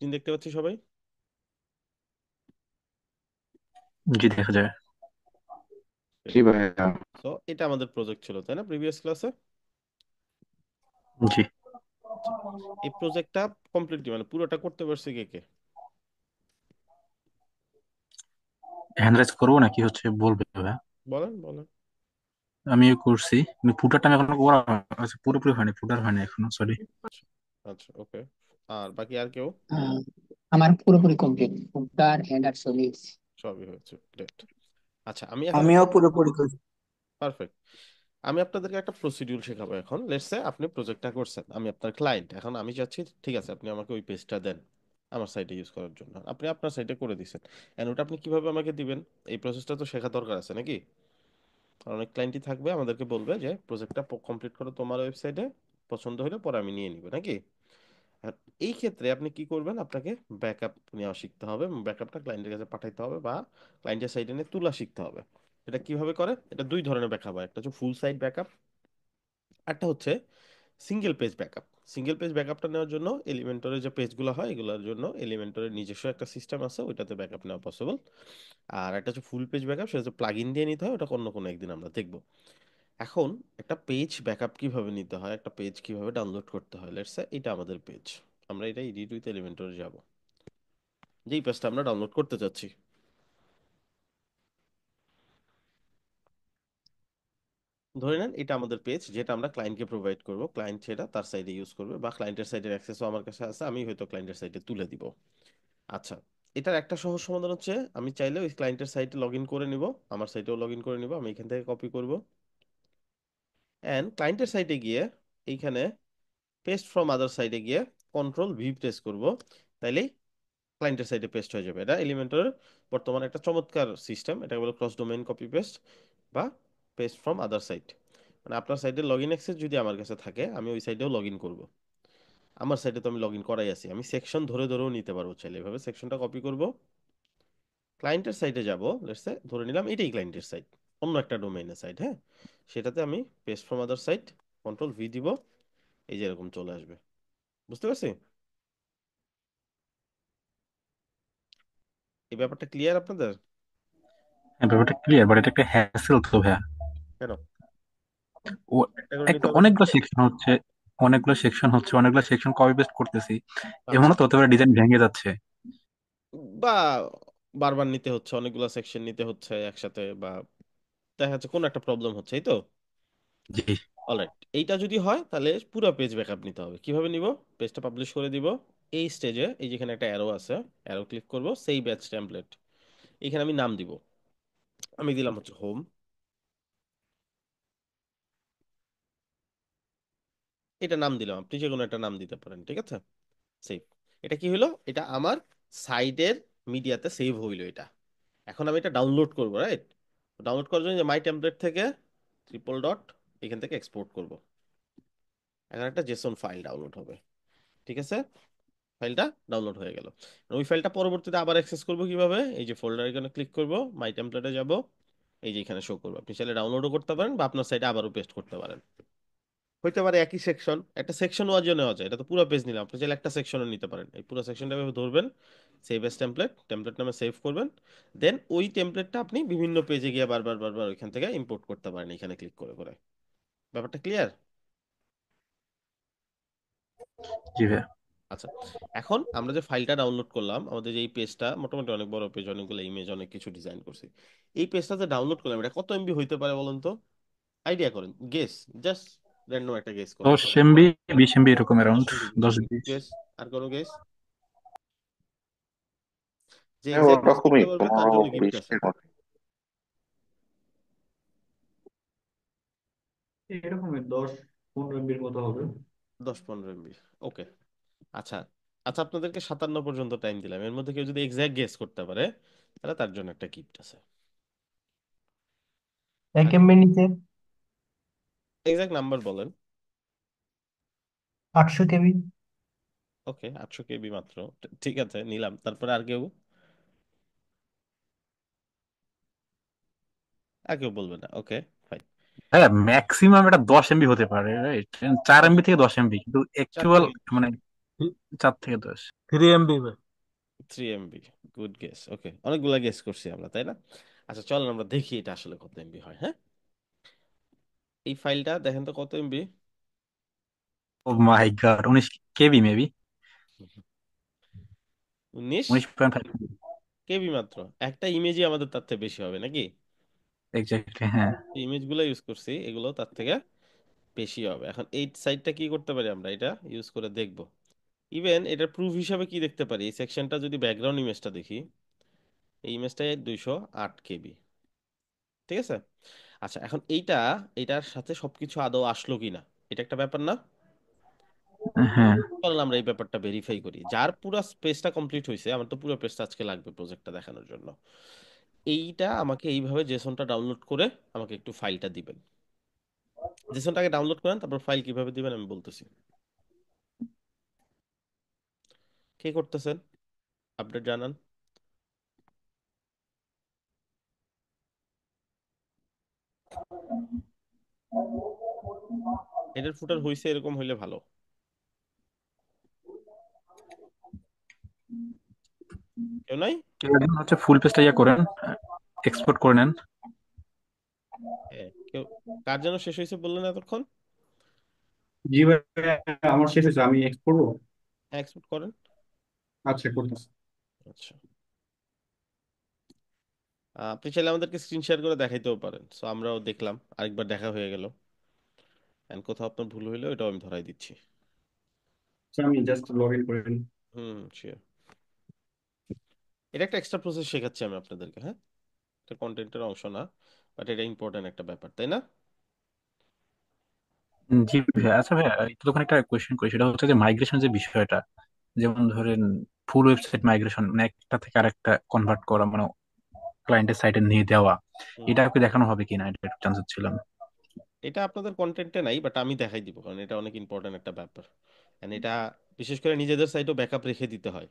Screen দেখতে পাচ্ছি সবাই? জি, দেখা যায়। Great. জি ভাইয়া। সো এটা আমাদের প্রজেক্ট ছিল, তাই না, প্রিভিয়াস ক্লাসে? জি। আচ্ছা, এই প্রজেক্টটা কমপ্লিটলি মানে পুরোটা করতে পারছে কে কে? হ্যান্ড রাইজ করবো নাকি হচ্ছে বলবে ভাইয়া? বলেন বলেন। আমি করছি, কিন্তু ফুটারটা আমি এখনো করা আচ্ছা, পুরোপুরি হয়নি, ফুটার হয়নি এখনো, সরি। আচ্ছা, ওকে। আর বাকি আর কেউ? আহ, আমার পুরোপুরি কমপ্লিট, ফুটার হেডার সলিডস। সবই হয়েছে, গ্রেট। আচ্ছা, আমি এখন আমিও একটা পুরোপুরি করি। পারফেক্ট। আমি আপনাদেরকে একটা প্রসিডিউর শেখাবো এখন। লেটস সে আপনি প্রজেক্টটা করছেন, আমি আপনার ক্লায়েন্ট। এখন আমি চাচ্ছি, ঠিক আছে, আপনি আমাকে ওই পেজটা দেন আমার সাইটে ইউজ করার জন্য। আপনি আপনার সাইটে করে দিছেন, এন্ড ওটা আপনি কিভাবে আমাকে দিবেন, এই প্রসেসটা তো শেখা দরকার আছে নাকি? কারণ অনেক ক্লায়েন্টই থাকবে, আমাদেরকে বলবে যে প্রজেক্টটা কমপ্লিট করো তোমার ওয়েবসাইটে, পছন্দ হলে পরে আমি নিয়ে নিব নাকি। আর এই ক্ষেত্রে আপনি কি করবেন, আপনাকে ব্যাকআপ নেওয়া শিখতে হবে, ব্যাকআপটা ক্লায়েন্টের কাছে পাঠাইতে হবে বা ক্লায়েন্টের সাইডে নিয়ে তুলা শিখতে হবে। এটা কিভাবে করে? এটা দুই ধরনের ব্যাকআপ হয়, একটা হচ্ছে ফুল সাইট ব্যাকআপ, একটা হচ্ছে single page backup. Single page ব্যাকআপটা নেওয়ার জন্য এলিমেন্টরের যে পেজগুলো হয় এগুলোর জন্য এলিমেন্টরের নিজস্ব একটা সিস্টেম আছে, ওইটাতে ব্যাকআপ নেওয়া পসিবল। আর একটা হচ্ছে ফুল পেজ ব্যাকআপ, সেটা হচ্ছে প্লাগ ইন দিয়ে নিতে হয়, ওটা অন্য কোনো একদিন আমরা দেখবো। এখন একটা পেজ ব্যাকআপ কিভাবে নিতে হয়, একটা পেজ কিভাবে ডাউনলোড করতে হয়, লেটস সে এটা আমাদের পেজ। আমরা এটা এডিট উইথ এলিমেন্টরে যাব, যেই পেজটা আমরা ডাউনলোড করতে চাচ্ছি। ধরে নেন এটা আমাদের পেজ, যেটা আমরা ক্লায়েন্টকে প্রোভাইড করব, ক্লায়েন্ট সেটা তার সাইডে ইউজ করবে, বা ক্লায়েন্টের সাইডের অ্যাক্সেসও আমার কাছে আছে, আমি হয়তো ক্লায়েন্টের সাইডে তুলে দিব। আচ্ছা, এটার একটা সহজ সমাধান হচ্ছে, আমি চাইলে ওই ক্লায়েন্টের সাইটে লগ ইন করে নিব, আমার সাইটেও লগ ইন করে নিব, আমি এখান থেকে কপি করব, অ্যান্ড ক্লায়েন্টের সাইটে গিয়ে এইখানে পেস্ট ফ্রম আদার সাইডে গিয়ে কন্ট্রোল ভি প্রেস করব, তাইলেই ক্লায়েন্টের সাইডে পেস্ট হয়ে যাবে। এটা এলিমেন্টরের বর্তমানে একটা চমৎকার সিস্টেম, এটা বলে ক্রস ডোমেইন কপি পেস্ট বা পেস্ট ফ্রম আদার সাইট। মানে আপনার সাইটে লগ ইন অ্যাক্সেস যদি আমার কাছে থাকে, আমি ওই সাইটেও লগ ইন করবো। আমার সাইটে তো আমি লগ ইন করাই আছি, আমি সেকশন ধরে ধরেও নিতে পারবো চাইলে। এভাবে সেকশনটা কপি করব, ক্লায়েন্টের সাইটে যাব, লেটস সে ধরে নিলাম এটাই ক্লায়েন্টের সাইট, অন্য একটা ডোমেইনের সাইট, হ্যাঁ, সেটাতে আমি paste from other site control V দিব, এই যে এরকম চলে আসবে। বুঝতে পারছি? এই ব্যাপারটা ক্লিয়ার আপনাদের? হ্যাঁ, ব্যাপারটা ক্লিয়ার, বাট এটা একটা হ্যাসেল তো ভাইয়া। কেন? ও, একটা করে নিতে একটা হবে না? অনেকগুলো সেকশন কপি পেস্ট করতেছি, আচ্ছা, এমনও তো হতে পারে ডিজাইন ভেঙে যাচ্ছে। বা বারবার নিতে হচ্ছে, অনেকগুলো সেকশন নিতে হচ্ছে একসাথে, বা দেখা যাচ্ছে কোনো একটা প্রবলেম হচ্ছে, এই তো। জি। অলরাইট, এইটা যদি হয় তাহলে পুরো পেজ ব্যাকআপ নিতে হবে। কিভাবে নিব? পেজটা পাবলিশ করে দিব, এই স্টেজে এই যেখানে একটা অ্যারো আছে, অ্যারো ক্লিক করব, সেই ব্যাচ টেমপ্লেট, এখানে আমি নাম দিব, আমি দিলাম হচ্ছে হোম। এটা নাম দিলাম, আপনি যে কোনো একটা নাম দিতে পারেন, ঠিক আছে। সেভ। এটা কি হলো, এটা আমার সাইডের মিডিয়াতে সেভ হইলো এটা। এখন আমি এটা ডাউনলোড করব, রাইট? ডাউনলোড করার জন্য মাই টেমপ্লেট থেকে ট্রিপল ডট এখান থেকে এক্সপোর্ট করব, এখন একটা জেসন ফাইল ডাউনলোড হবে, ঠিক আছে। ফাইলটা ডাউনলোড হয়ে গেল। ওই ফাইলটা পরবর্তীতে আবার অ্যাক্সেস করব কিভাবে, এই যে ফোল্ডার এখানে ক্লিক করব, মাই টেমপ্লেটে যাব, এই যে এখানে শো করবো। আপনি চাইলে ডাউনলোডও করতে পারেন বা আপনার সাইটে আবারও পেস্ট করতে পারেন। হইতে পারে একই সেকশন, একটা সেকশন ওয়াইজও নেওয়া যায়, এটা তো পুরো পেজ নিলাম, আপনি চাইলে একটা সেকশনও নিতে পারেন। এই পুরো সেকশনটা এভাবে ধরবেন, সেভ এস টেমপ্লেট, টেমপ্লেট নামে সেভ করবেন, দেন ওই টেমপ্লেটটা আপনি বিভিন্ন পেজে গিয়ে বারবার বারবার ওইখান থেকে ইম্পোর্ট করতে পারেন এখানে ক্লিক করে করে। ব্যাপারটা ক্লিয়ার? জি ভাইয়া। আচ্ছা, এখন আমরা যে ফাইলটা ডাউনলোড করলাম, আমাদের যে এই পেজটা মোটামুটি অনেক বড় পেজ, অনেকগুলো ইমেজ, অনেক কিছু ডিজাইন করছি, এই পেজটা যে ডাউনলোড করলাম এটা কত এমবি হইতে পারে বলুন তো? আইডিয়া করেন, গেস, জাস্ট র্যান্ডম একটা গেস করেন। 10 MB, 20 MB, এরকম দশ অ্যারাউন্ড এমবি 10-20। গেস। আর কোনো গেস? যে হ্যাঁ, এক্সাক্ট গেস করতে ওরকমই পারবে তার 15 জন্য গিফট 20 আছে। এর মতো। এরকমই 10-15 এমবির মতো হবে। 10-15 এমবি, ওকে। আচ্ছা, আচ্ছা, আপনাদেরকে 57 পর্যন্ত টাইম দিলাম, এর মধ্যে কেউ যদি এক্সাক্ট গেস করতে পারে তাহলে তার জন্য একটা গিফট আছে। এক আগে এমবি নিচে। এক্সাক্ট নাম্বার বলেন। 800 কেবি। ওকে, 800 কেবি মাত্র, ঠিক আছে, নিলাম। তারপরে আর কেউ? আর কেউ বলবে না, ওকে, ফাইন। হ্যাঁ, ম্যাক্সিমাম এটা 10 MB হতে পারে, রাইট? চার দশ এমবি থেকে 10 MB, কিন্তু চার অ্যাকচুয়াল থেকে মানে 4 থেকে 10। 3 MB ভাই। 3 MB, গুড গেস। ওকে, অনেকগুলা গেস করছি আমরা, তাই না? আচ্ছা চলেন আমরা দেখি এটা আসলে কত এমবি হয়। হ্যাঁ, এই ফাইলটা দেখেন তো কত এমবি। ও মাই গড, 19 KB মেবি। 19 19.5। কেবি মাত্র? একটা ইমেজই আমাদের তার থেকে বেশি হবে নাকি? এক্স্যাক্টলি, হ্যাঁ। ইমেজগুলো ইউজ করছি, এগুলো তার থেকে বেশি হবে। এখন এই সাইটটা কি করতে পারি আমরা, এটা ইউজ করে দেখব। ইভেন এটার প্রুফ হিসাবে কি দেখতে পারি, এই সেকশনটা যদি ব্যাকগ্রাউন্ড ইমেজটা দেখি, এই ইমেজটায় 208 কেবি। ঠিক আছে। আচ্ছা এখন এটার সাথে সবকিছু আদৌ আসলো কিনা, এটা একটা ব্যাপার না? হ্যাঁ। চলেন আমরা এই ব্যাপারটা ভেরিফাই করি। যার পুরো পেজটা কমপ্লিট হয়েছে, আমার তো পুরো পেজটা আজকে লাগবে প্রজেক্টটা দেখানোর জন্য, এইটা আমাকে এইভাবে জেসনটা ডাউনলোড করে আমাকে একটু ফাইলটা দিবেন। জেসনটাকে ডাউনলোড করেন, তারপর ফাইল কিভাবে দিবেন আমি বলতেছি। কে করতেছেন, আপডেট জানান। হেডার ফুটার হইছে, এরকম হইলে ভালো। কেউ নাই? এর জন্য হচ্ছে ফুল পেজটা করেন, এক্সপোর্ট করে নেন। হ্যাঁ, কেউ? কার যেন শেষ হয়েছে বললেন এতক্ষণ? জি ভাই, আমার শেষ হয়েছে, আমি এক্সপোর্ট করবো। হ্যাঁ, এক্সপোর্ট করেন। আচ্ছা, করতেছি। আচ্ছা, আপনি চাইলে আমাদেরকে স্ক্রিন শেয়ার করে দেখাইতেও পারেন, সো আমরাও দেখলাম, আরেকবার দেখা হয়ে গেল। এন্ড কোথাও আপনার ভুল হইলে ওটাও আমি ধরাই দিচ্ছি। আচ্ছা, আমি জাস্ট লগ ইন করে নিই। হুম, শিওর। এটা একটা এক্সট্রা প্রসেস শেখাচ্ছি আমি আপনাদেরকে, হ্যাঁ? এটা কন্টেন্টের অংশ না, বাট এটা ইম্পর্টেন্ট একটা ব্যাপার, তাই না? জি ভাইয়া। আচ্ছা ভাইয়া, তখন একটা কোয়েশ্চেন করি, সেটা হচ্ছে যে মাইগ্রেশন যে বিষয়টা, যেমন ধরেন ফুল ওয়েবসাইট মাইগ্রেশন, মানে একটা থেকে আরেকটা কনভার্ট করা, মানে ক্লায়েন্টের সাইটে নিয়ে দেওয়া, হুম, এটা কি দেখানো হবে কিনা, এটা একটু জানতে ছিলাম। এটা আপনাদের কন্টেন্টে নাই, বাট আমি দেখাই দিব, কারণ এটা অনেক ইম্পর্টেন্ট একটা ব্যাপার। এন্ড এটা বিশেষ করে নিজেদের সাইটও ব্যাকআপ রেখে দিতে হয়।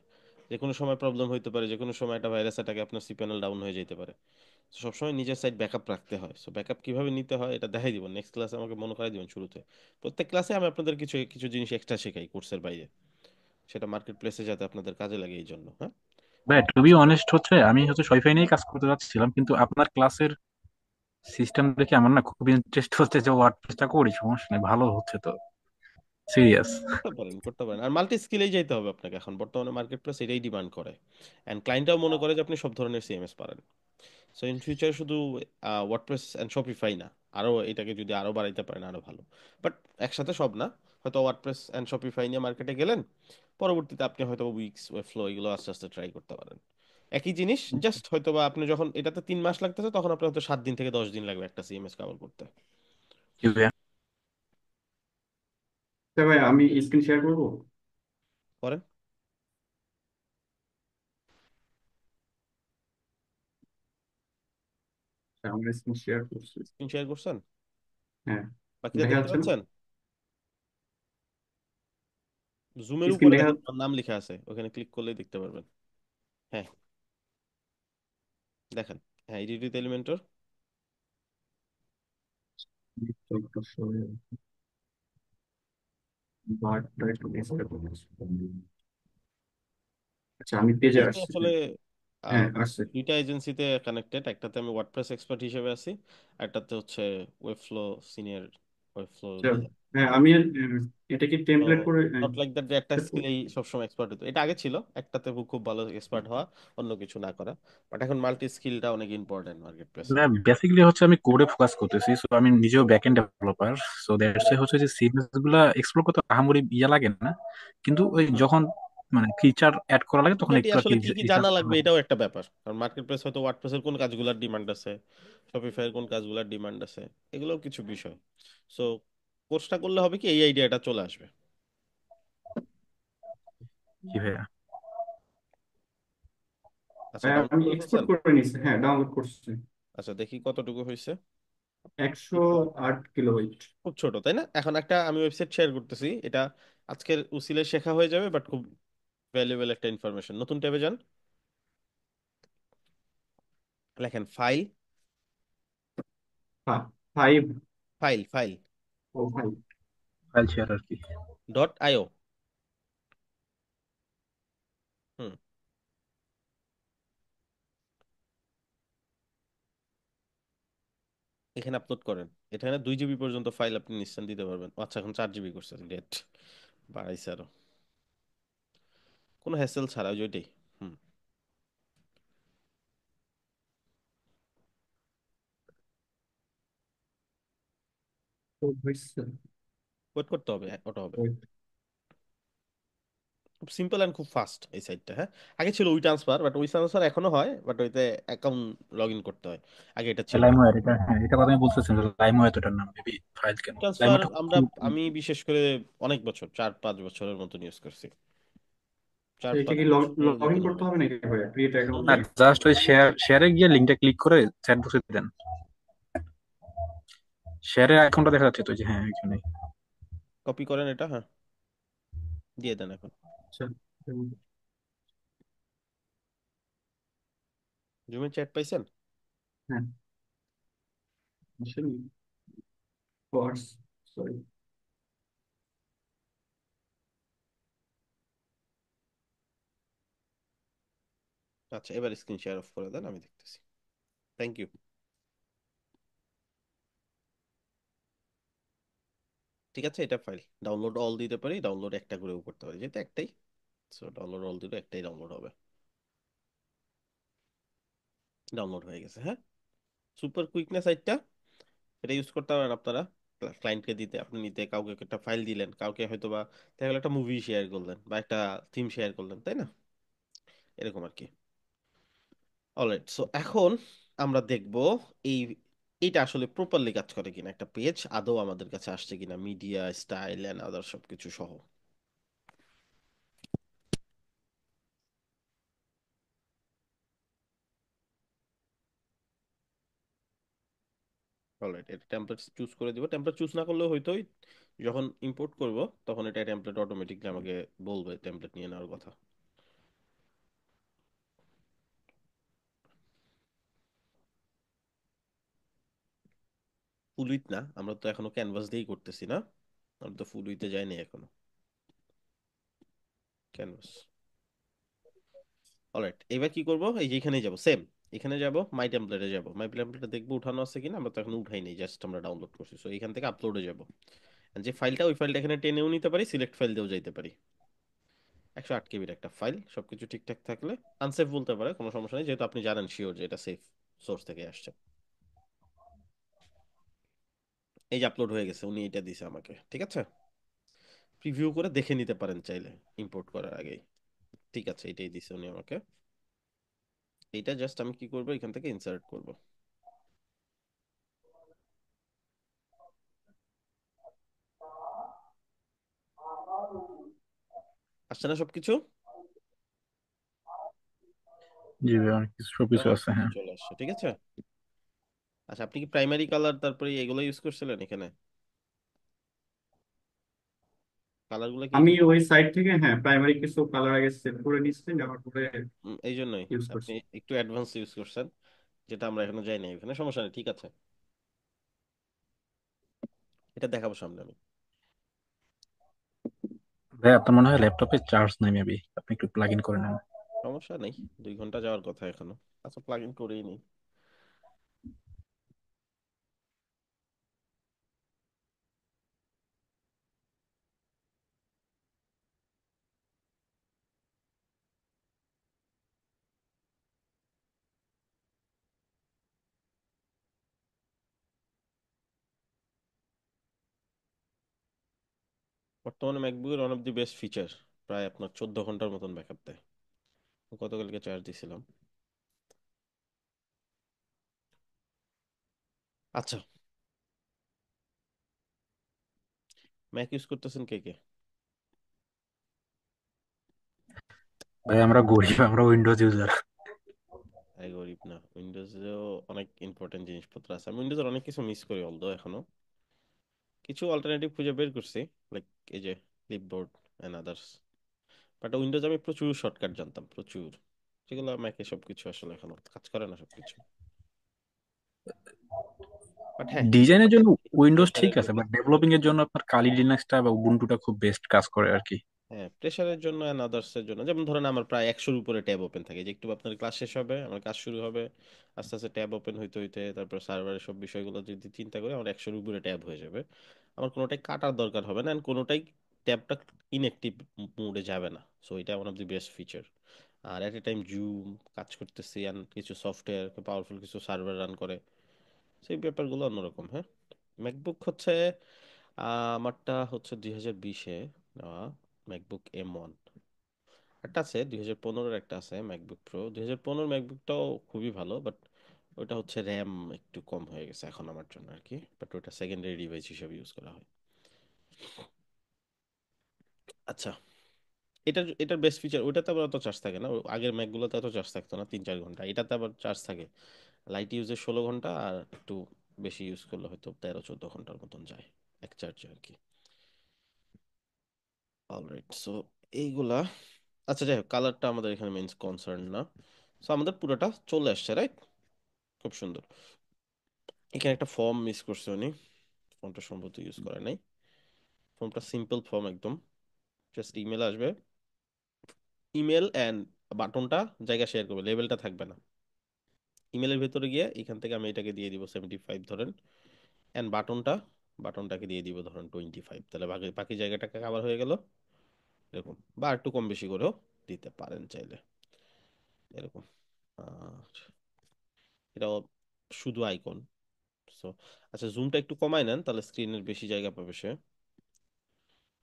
যে কোনো সময় প্রবলেম হইতে পারে, যে কোনো সময় একটা ভাইরাস অ্যাটাকে আপনার সিপ্যানেল ডাউন হয়ে যেতে পারে। তো সবসময় নিজের সাইট ব্যাকআপ রাখতে হয়। সো ব্যাকআপ কিভাবে নিতে হয় এটা দেখাই দিব নেক্সট ক্লাসে, আমাকে মনে করাই দিবেন শুরুতে। প্রত্যেক ক্লাসে আমি আপনাদের কিছু কিছু জিনিস এক্সট্রা শেখাই কোর্সের বাইরে, সেটা মার্কেট প্লেসে যাতে আপনাদের কাজে লাগে এই জন্য। হ্যাঁ, ভাই টু বি অনেস্ট হচ্ছে আমি হচ্ছে শফিউই নিয়েই কাজ করতে যাচ্ছিলাম, কিন্তু আপনার ক্লাসের সিস্টেম দেখে আমার না খুব ইন্টারেস্ট হচ্ছে যে ওয়ার্ডপ্রেসটা করি, সমস্যা নেই, ভালো হচ্ছে তো, সিরিয়াস। করতে পারেন, করতে পারেন। আর মাল্টি স্কিলেই যাইতে হবে আপনাকে, এখন বর্তমানে মার্কেট প্লেস এটাই ডিমান্ড করে। এন্ড ক্লায়েন্টরাও মনে করে যে আপনি সব ধরনের সিএমএস পারেন। সো ইন ফিউচার শুধু ওয়ার্ডপ্রেস এন্ড শপিফাই না, আরো এটাকে যদি আরো বাড়াইতে পারেন আরো ভালো। বাট একসাথে সব না, হয়তো ওয়ার্ডপ্রেস এন্ড শপিফাই নিয়ে মার্কেটে গেলেন, পরবর্তীতে আপনি হয়তো উইক্স, ওয়েবফ্লো এগুলো আস্তে আস্তে ট্রাই করতে পারেন। একই জিনিস, জাস্ট হয়তো বা আপনি যখন এটাতে 3 মাস লাগতেছে, তখন আপনার হয়তো 7 দিন থেকে 10 দিন লাগবে একটা সিএমএস কভার করতে। কি ভাইয়া? আচ্ছা ভাই, আমি স্ক্রিন শেয়ার করবো। করেন। আচ্ছা, আমরা স্ক্রিন শেয়ার করছি। স্ক্রিন শেয়ার করছেন? হ্যাঁ, বাকিরা দেখা দেখতে যাচ্ছে না? পাচ্ছেন? জুমের স্ক্রিন উপরে দেখা দেখেন আমার নাম লেখা আছে, ওখানে ক্লিক করলেই দেখতে পারবেন। হ্যাঁ, দেখেন। হ্যাঁ, এডিট উইথ এলিমেন্টর। বারটা একটু ডিসপ্লে করছি। আচ্ছা, আমি পেজে যেহেতু আসছি। আসলে আহ, হ্যাঁ, আসছে। দুইটা এজেন্সিতে কানেক্টেড, একটাতে আমি ওয়ার্ডপ্রেস এক্সপার্ট হিসেবে আছি, একটাতে হচ্ছে ওয়েবফ্লো সিনিয়র ওয়েবফ্লো আচ্ছা, লিডার। হ্যাঁ, আমি এটা কি তো টেমপ্লেট করে নট লাইক দ্যাট যে একটা স্কিলেই সবসময় এক্সপার্ট হতো, এটা আগে ছিল একটাতে খুব ভালো এক্সপার্ট হওয়া, অন্য কিছু না করা। বাট এখন মাল্টি স্কিলটা অনেক ইম্পর্টেন্ট মার্কেট প্লেসে। বেসিক্যালি হচ্ছে আমি কোডে ফোকাস করতেছি, সো আমি নিজেও ব্যাকএন্ড ডেভেলপার। সো দ্যাটস হচ্ছে যে সিএসএস গুলা এক্সপ্লোর করতে আহামরি ইয়া লাগে না, কিন্তু ওই যখন মানে ফিচার অ্যাড করা লাগে তখন এক্স্যাক্টলি, একটু আর কি আসলে কি কি রিসার্চ জানা করা লাগবে লাগে। এটাও একটা ব্যাপার, কারণ মার্কেট প্লেস হয়তো ওয়ার্ডপ্রেসের কোন কাজগুলোর ডিমান্ড আছে, শপিফাইয়ের কোন কাজগুলোর ডিমান্ড আছে, এগুলোও কিছু বিষয়। সো কোর্সটা করলে হবে কি, এই আইডিয়াটা চলে আসবে। জি ভাইয়া। আচ্ছা, হ্যাঁ, ডাউনলোড আমি করে এক্সপোর্ট ফেলছেন? করে নিছি, হ্যাঁ, ডাউনলোড করছি। আচ্ছা দেখি কতটুকু হয়েছে। 108 কিলোবাইট। খুব ছোট তাই না? এখন একটা আমি ওয়েবসাইট শেয়ার করতেছি, এটা আজকের উসিলে শেখা হয়ে যাবে, বাট খুব ভ্যালুয়েবল একটা ইনফরমেশন। নতুন ট্যাবে যান, লেখেন ফাইল, ফাইভ। ফাইল ফাইল ও ভাই। ফাইল শেয়ার আর কি। ডট আইও। এখানে আপলোড করেন। এখানে 2 জিবি পর্যন্ত ফাইল আপনি নিশ্চিন্ত দিতে পারবেন। আচ্ছা, এখন 4 জিবি করছেন, গ্রেট, বাড়াইছে আরো, কোনো হ্যাসেল ছাড়া, ওই যে ওইটাই। হুম। তো হয়েছে। ওয়েট করতে হবে, ওটা হবে। ওই, খুব সিম্পল অ্যান্ড খুব ফাস্ট এই সাইটটা। হ্যাঁ, আগে ছিল we transfer, but we transfer এখনো হয়, বাট ওইতে অ্যাকাউন্ট লগ ইন করতে হয়। আগে এটা ছিল না। লাইমওয়্যার, এটা হ্যাঁ, এটা কথা আমি বলতেছিলাম, লাইমওয়্যার এটার নাম মেবি, ফাইল কেন ট্রান্সফার লাইমওয়্যারটা আমি বিশেষ করে অনেক বছর, 4-5 বছরের মতন ইউজ করছি। চার এটা পাঁচ কি বছরের লগ ইন মতন করতে হবে। হবে নাকি ভাইয়া, ক্রিয়েট হুম অ্যাকাউন্ট না, দিয়ে? জাস্ট ওই শেয়ারে গিয়ে লিঙ্কটা ক্লিক করে চ্যাট বসে দেন। শেয়ারের আইকনটা দেখা যাচ্ছে তো, যে হ্যাঁ এখানে। কপি করেন এটা, হ্যাঁ, দিয়ে দেন এখন। আচ্ছা। জুমের চ্যাট পাইছেন? হ্যাঁ, আসলে কোর্স, সরি। আচ্ছা, এবার স্ক্রিন শেয়ার অফ করে দেন, আমি দেখতেছি। Thank you. ঠিক আছে, এটা ফাইল ডাউনলোড অল দিতে পারি, ডাউনলোড একটা করেও করতে পারি, যেহেতু একটাই। সো ডাউনলোড অল দিলে একটাই ডাউনলোড হবে। ডাউনলোড হয়ে গেছে, হ্যাঁ। সুপার কুইকনেস সাইটটা, এটা ইউজ করতে পারেন আপনারা। ক্লায়েন্টকে দিতে, আপনি নিতে, কাউকে একটা ফাইল দিলেন, কাউকে হয়তো বা দেখা গেলো একটা মুভি শেয়ার করলেন বা একটা থিম শেয়ার করলেন, তাই না? এরকম আর কি। অলরাইট, সো এখন আমরা দেখব এই এটা আসলে প্রপারলি কাজ করে কিনা, একটা পেজ আদৌ আমাদের কাছে আসছে কিনা, মিডিয়া স্টাইল এন্ড আদার সবকিছু সহ। অলরাইট, এটা টেমপ্লেট চুজ করে দিব। টেমপ্লেট চুজ না করলেও হয়তোই, যখন ইম্পোর্ট করব তখন এটা টেমপ্লেট অটোমেটিকলি আমাকে বলবে টেমপ্লেট নিয়ে নেওয়ার কথা। ফুল উইথ না, আমরা তো এখনো ক্যানভাস দিয়েই করতেছি না, আমরা তো ফুল উইথে যাইনি এখনো। ক্যানভাস। অলরাইট, এবার কি করব, এই যে এখানে যাব, সেম এখানে যাব, মাই টেমপ্লেটে যাব, মাই টেমপ্লেটে দেখবো উঠানো আছে কিনা। আমরা তো এখন উঠাই নাই, জাস্ট আমরা ডাউনলোড করছি। সো এখান থেকে আপলোডে যাব, যে ফাইলটা, ওই ফাইলটা এখানে টেনেও নিতে পারি, সিলেক্ট ফাইল দিয়েও যাইতে পারি। 108 কেবির একটা ফাইল, সবকিছু ঠিকঠাক থাকলে আনসেফ বলতে পারে, কোনো সমস্যা নেই, যেহেতু আপনি জানেন শিওর যে এটা সেফ সোর্স থেকে আসছে। এই যে আপলোড হয়ে গেছে, উনি এটা দিছে আমাকে, ঠিক আছে। প্রিভিউ করে দেখে নিতে পারেন চাইলে ইম্পোর্ট করার আগেই। ঠিক আছে, এটাই দিছে উনি আমাকে। এইটা জাস্ট আমি কি করব, এখান থেকে ইনসার্ট করব। আসছে না সবকিছু? জি ভাই, অনেক কিছু, সবকিছু আছে সবকিছু হ্যাঁ। চলে আসছে, ঠিক আছে। আচ্ছা, আপনি কি প্রাইমারি কালার তারপরে এগুলো ইউজ করছিলেন এখানে? কালার গুলো কি আমি এখানে? ওই সাইট থেকে, হ্যাঁ, প্রাইমারি কিছু কালার আগে সেট করে নিচ্ছি, নেওয়ার পরে এই জন্যই ইউজ আপনি করছি। একটু অ্যাডভান্স ইউজ করছেন, যেটা আমরা এখনো যাই না এখানে, সমস্যা নেই, ঠিক আছে। এটা দেখাবো সামনে আমি। ভাই আপনার মনে হয় ল্যাপটপে চার্জ নাই মেবি, আপনি একটু প্লাগ ইন করে নেন। সমস্যা নেই, 2 ঘন্টা যাওয়ার কথা এখনো। আচ্ছা, প্লাগ ইন করেই নিই। বর্তমানে ম্যাকবুকের one of the best feature, প্রায় আপনার 14 ঘন্টার মতন ব্যাকআপ দেয়। গতকালকে চার্জ দিছিলাম। আচ্ছা, ম্যাক ইউজ করতেছেন কে কে? ভাই আমরা গরিব, আমরা উইন্ডোজ ইউজার। এই গরিব না, উইন্ডোজেও অনেক ইম্পর্টেন্ট জিনিসপত্র আছে। আমি উইন্ডোজের অনেক কিছু মিস করি, অলদো এখনো কিছু অল্টারনেটিভ খুঁজে বের করছি, লাইক এই যে clipboard and others. But Windows আমি প্রচুর শর্টকাট জানতাম, প্রচুর, যেগুলো ম্যাকে সবকিছু আসলে এখনো কাজ করে না সবকিছু। বাট হ্যাঁ, ডিজাইনের জন্য উইন্ডোজ ঠিক প্রেফারেবল। আছে, বাট ডেভেলপিং এর জন্য আপনার কালি লিনাক্সটা বা উবুন্টুটা খুব বেস্ট কাজ করে আর কি। হ্যাঁ, প্রেশারের জন্য এন্ড আদার্স এর জন্য, যেমন ধরেন আমার প্রায় 100-র উপরে ট্যাব ওপেন থাকে, যে একটু আপনার ক্লাস শেষ হবে, আমার কাজ শুরু হবে, আস্তে আস্তে ট্যাব ওপেন হইতে হইতে তারপর সার্ভারের সব বিষয়গুলো যদি চিন্তা করি আমার 100-র উপরে ট্যাব হয়ে যাবে। আমার কোনোটাই কাটার দরকার হবে না, and কোনোটাই ট্যাবটা ইনঅ্যাক্টিভ মোডে যাবে না। সো এটা one of the best feature. আর এট এ টাইম জুম কাজ করতেছি অ্যান্ড কিছু সফটওয়্যার পাওয়ারফুল কিছু সার্ভার রান করে, সেই ব্যাপারগুলো অন্যরকম। হ্যাঁ, ম্যাকবুক হচ্ছে আমারটা হচ্ছে 2020-এ নেওয়া ম্যাকবুক M1। একটা আছে 2015-এর, একটা আছে ম্যাকবুক প্রো। 2015 ম্যাকবুকটাও খুবই ভালো, বাট ওটা হচ্ছে র্যাম একটু কম হয়ে গেছে এখন আমার জন্য আর কি, বাট ওটা সেকেন্ডারি ডিভাইস হিসেবে ইউজ করা হয়। আচ্ছা, এটার বেস্ট ফিচার, ওইটাতে আবার অত চার্জ থাকে না, আগের ম্যাকগুলোতে এত চার্জ থাকতো না, 3-4 ঘন্টা, এটাতে আবার চার্জ থাকে লাইট ইউজে 16 ঘন্টা, আর একটু বেশি ইউজ করলে হয়তো 13-14 ঘন্টার মতন যায় এক চার্জে আর কি। অলরাইট, সো এইগুলা, আচ্ছা যাই হোক, কালারটা আমাদের এখানে মেইন কনসার্ন না। সো আমাদের পুরোটা চলে আসছে, রাইট? খুব সুন্দর। এখানে একটা ফর্ম মিস করছে উনি, ফর্মটা সম্ভবত ইউজ করে নাই। ফর্মটা সিম্পল ফর্ম একদম, জাস্ট ইমেল আসবে, ইমেল অ্যান্ড বাটনটা জায়গা শেয়ার করবে, লেভেলটা থাকবে না। ইমেলের ভেতরে গিয়ে এখান থেকে আমি এটাকে দিয়ে দিব 75 ধরেন, অ্যান্ড বাটনটাকে দিয়ে দিব ধরেন 25, তাহলে বাকি বাকি জায়গাটাকে কাভার হয়ে গেল এরকম, বা একটু কম বেশি করেও দিতে পারেন চাইলে এরকম। আর এটাও শুধু আইকন। সো আচ্ছা, জুমটা একটু কমাই নেন তাহলে স্ক্রিনের বেশি জায়গা পাবে সে,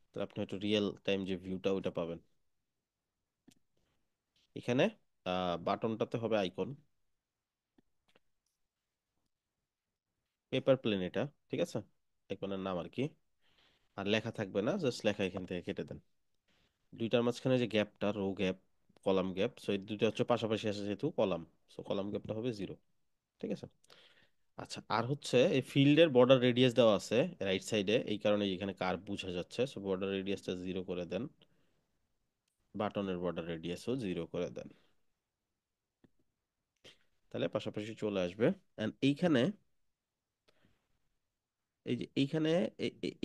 তাহলে আপনি একটু রিয়েল টাইম যে ভিউটা ওইটা পাবেন। এখানে বাটনটাতে হবে আইকন, পেপার প্লেন এটা, ঠিক আছে, আইকনের নাম আর কি। আর লেখা থাকবে না, জাস্ট লেখা এখান থেকে কেটে দেন। দুইটার মাঝখানে যে গ্যাপটা, row gap, column gap, so এই দুটো হচ্ছে পাশাপাশি আসে যেহেতু কলাম, সো কলাম গ্যাপটা হবে 0। ঠিক আছে। আচ্ছা, আর হচ্ছে এই ফিল্ডের বর্ডার রেডিয়াস দেওয়া আছে রাইট সাইডে, এই কারণে এখানে কার্ভ বোঝা যাচ্ছে, সো বর্ডার রেডিয়াসটা 0 করে দেন, বাটনের বর্ডার রেডিয়াসও 0 করে দেন, তাহলে পাশাপাশি চলে আসবে। এন্ড এইখানে, এই যে এইখানে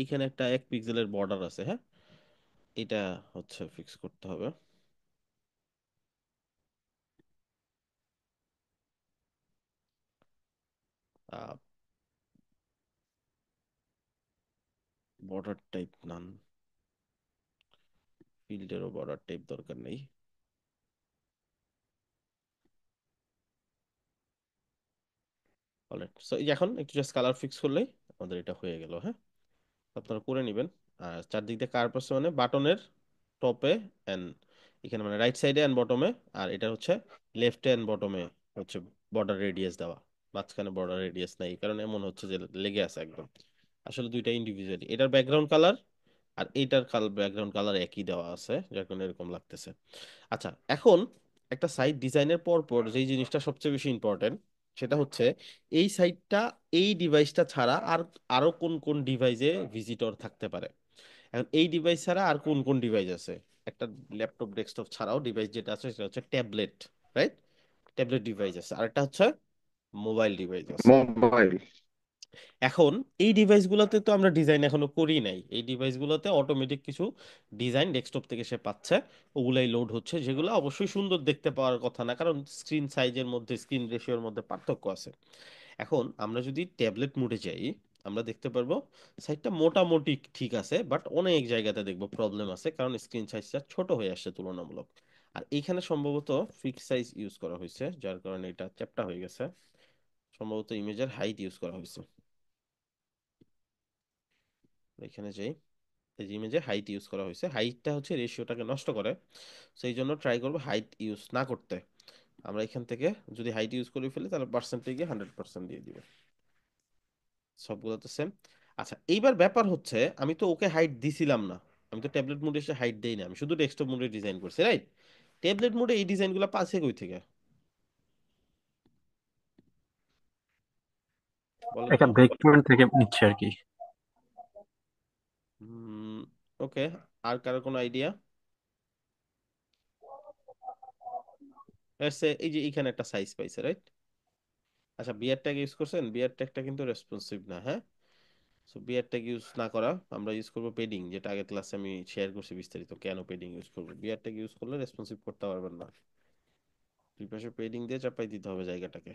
এইখানে একটা 1 পিক্সেলের বর্ডার আছে, হ্যাঁ, এটা হচ্ছে ফিক্স করতে হবে। বর্ডার টাইপ নান, ফিল্ডেরও বর্ডার টাইপ দরকার নেই। অলরাইট, সো এখন একটু জাস্ট কালার ফিক্স করলেই আমাদের এটা হয়ে গেল। হ্যাঁ, আপনারা করে নেবেন। আর চারদিক দিয়ে কার্ভ আছে মানে বাটনের টপে এন্ড এখানে মানে রাইট সাইডে এন্ড বটমে, আর এটা হচ্ছে লেফটে এন্ড বটমে হচ্ছে বর্ডার রেডিয়াস দেওয়া, মাঝখানে বর্ডার রেডিয়াস নাই, এই কারণে এমন হচ্ছে যে লেগে আছে একদম। আসলে দুইটা ইন্ডিভিজুয়ালি, এটার ব্যাকগ্রাউন্ড কালার আর এইটার ব্যাকগ্রাউন্ড কালার একই দেওয়া আছে, যার কারণে এরকম লাগতেছে। আচ্ছা, এখন একটা সাইট ডিজাইনের পর পর যেই জিনিসটা সবচেয়ে বেশি ইম্পর্টেন্ট, সেটা হচ্ছে এই সাইটটা এই ডিভাইসটা ছাড়া আর আরো কোন কোন ডিভাইসে ভিজিটর থাকতে পারে। এখন এই ডিভাইস ছাড়া আর কোন কোন ডিভাইস আছে, একটা ল্যাপটপ ডেস্কটপ ছাড়াও ডিভাইস যেটা আছে সেটা হচ্ছে ট্যাবলেট, রাইট? ট্যাবলেট ডিভাইস আছে, আরেকটা হচ্ছে মোবাইল ডিভাইস আছে। মোবাইল। এখন এই ডিভাইসগুলোতে তো আমরা ডিজাইন এখনো করি নাই, এই ডিভাইসগুলোতে অটোমেটিক কিছু ডিজাইন ডেস্কটপ থেকে সে পাচ্ছে, ওগুলাই লোড হচ্ছে, যেগুলো অবশ্যই সুন্দর দেখতে পাওয়ার কথা না, কারণ স্ক্রিন সাইজের মধ্যে, স্ক্রিন রেশিওর মধ্যে পার্থক্য আছে। এখন আমরা যদি ট্যাবলেট মোডে যাই, আমরা দেখতে পারবো সাইজটা মোটামুটি ঠিক আছে, বাট অনেক জায়গাতে দেখবো প্রবলেম আছে, কারণ স্ক্রিন সাইজটা ছোট হয়ে আসছে তুলনামূলক। আর এইখানে সম্ভবত ফিক্স সাইজ ইউজ করা হয়েছে, যার কারণে এটা চ্যাপ্টা হয়ে গেছে। সম্ভবত ইমেজের হাইট ইউজ করা হয়েছে, এখানে যাই, এই যে ইমেজে হাইট ইউজ করা হয়েছে, হাইটটা হচ্ছে রেশিওটাকে নষ্ট করে, সেই জন্য ট্রাই করবো হাইট ইউজ না করতে। আমরা এখান থেকে যদি হাইট ইউজ করে ফেলি তাহলে পার্সেন্টেজে 100% দিয়ে দিবে, সবগুলো তো সেম। আচ্ছা, এইবার ব্যাপার হচ্ছে আমি তো ওকে হাইট দিছিলাম না, আমি তো ট্যাবলেট মোডে এসে হাইট দেই না, আমি শুধু ডেস্কটপ মোডে ডিজাইন করছি, রাইট? ট্যাবলেট মোডে এই ডিজাইনগুলো পাচ্ছে কই থেকে বলেন একটা তো? ব্রেক পয়েন্ট থেকে নিচ্ছে আর কি। হুম, ওকে, আর কারো কোনো আইডিয়া? এই যে এখানে একটা সাইজ পাইছে, রাইট? আচ্ছা, বিয়ার ট্যাগ ইউজ করছেন, বিয়ার ট্যাগটা কিন্তু রেসপন্সিভ না, হ্যাঁ? সো বিআর ট্যাগ ইউজ না করা, আমরা ইউজ করবো পেডিং, যেটা আগের ক্লাসে আমি শেয়ার করছি বিস্তারিত কেন পেডিং ইউজ করবো। বিআর ট্যাগ ইউজ করলে রেসপন্সিভ করতে পারবেন না, দুই পাশে পেডিং দিয়ে চাপাই দিতে হবে জায়গাটাকে।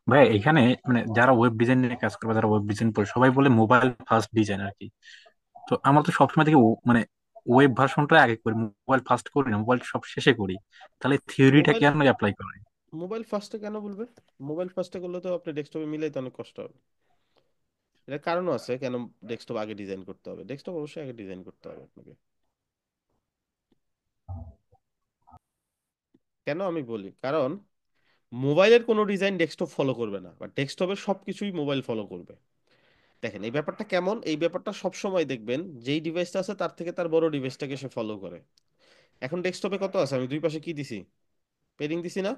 ভাই এখানে মানে যারা ওয়েব ডিজাইন নিয়ে কাজ করবে, যারা ওয়েব ডিজাইন করে, সবাই বলে মোবাইল ফার্স্ট ডিজাইন আর কি। তো আমরা তো সবসময় থেকে মানে ওয়েব ভার্সনটা আগে করি, মোবাইল ফার্স্ট করি না, মোবাইল সব শেষে করি। তাহলে থিওরিটা মোবাইল কেন অ্যাপ্লাই করে? মোবাইল ফার্স্টে কেন বলবে? মোবাইল ফার্স্টে করলে তো আপনি ডেস্কটপে মিলাইতে অনেক কষ্ট হবে। এর কারণও আছে কেন ডেস্কটপ আগে ডিজাইন করতে হবে। ডেস্কটপ অবশ্যই আগে ডিজাইন করতে হবে আপনাকে। কেন আমি বলি, কারণ মোবাইলের কোনো ডিজাইন ডেস্কটপ ফলো করবে না, বা ডেস্কটপের সবকিছুই মোবাইল ফলো করবে। দেখেন এই ব্যাপারটা কেমন, এই ব্যাপারটা সব সময় দেখবেন যেই ডিভাইসটা আছে তার থেকে তার বড় ডিভাইসটাকে সে ফলো করে। এখন ডেস্কটপে কত আছে, আমি দুই পাশে কি দিছি, পেডিং দিছি না?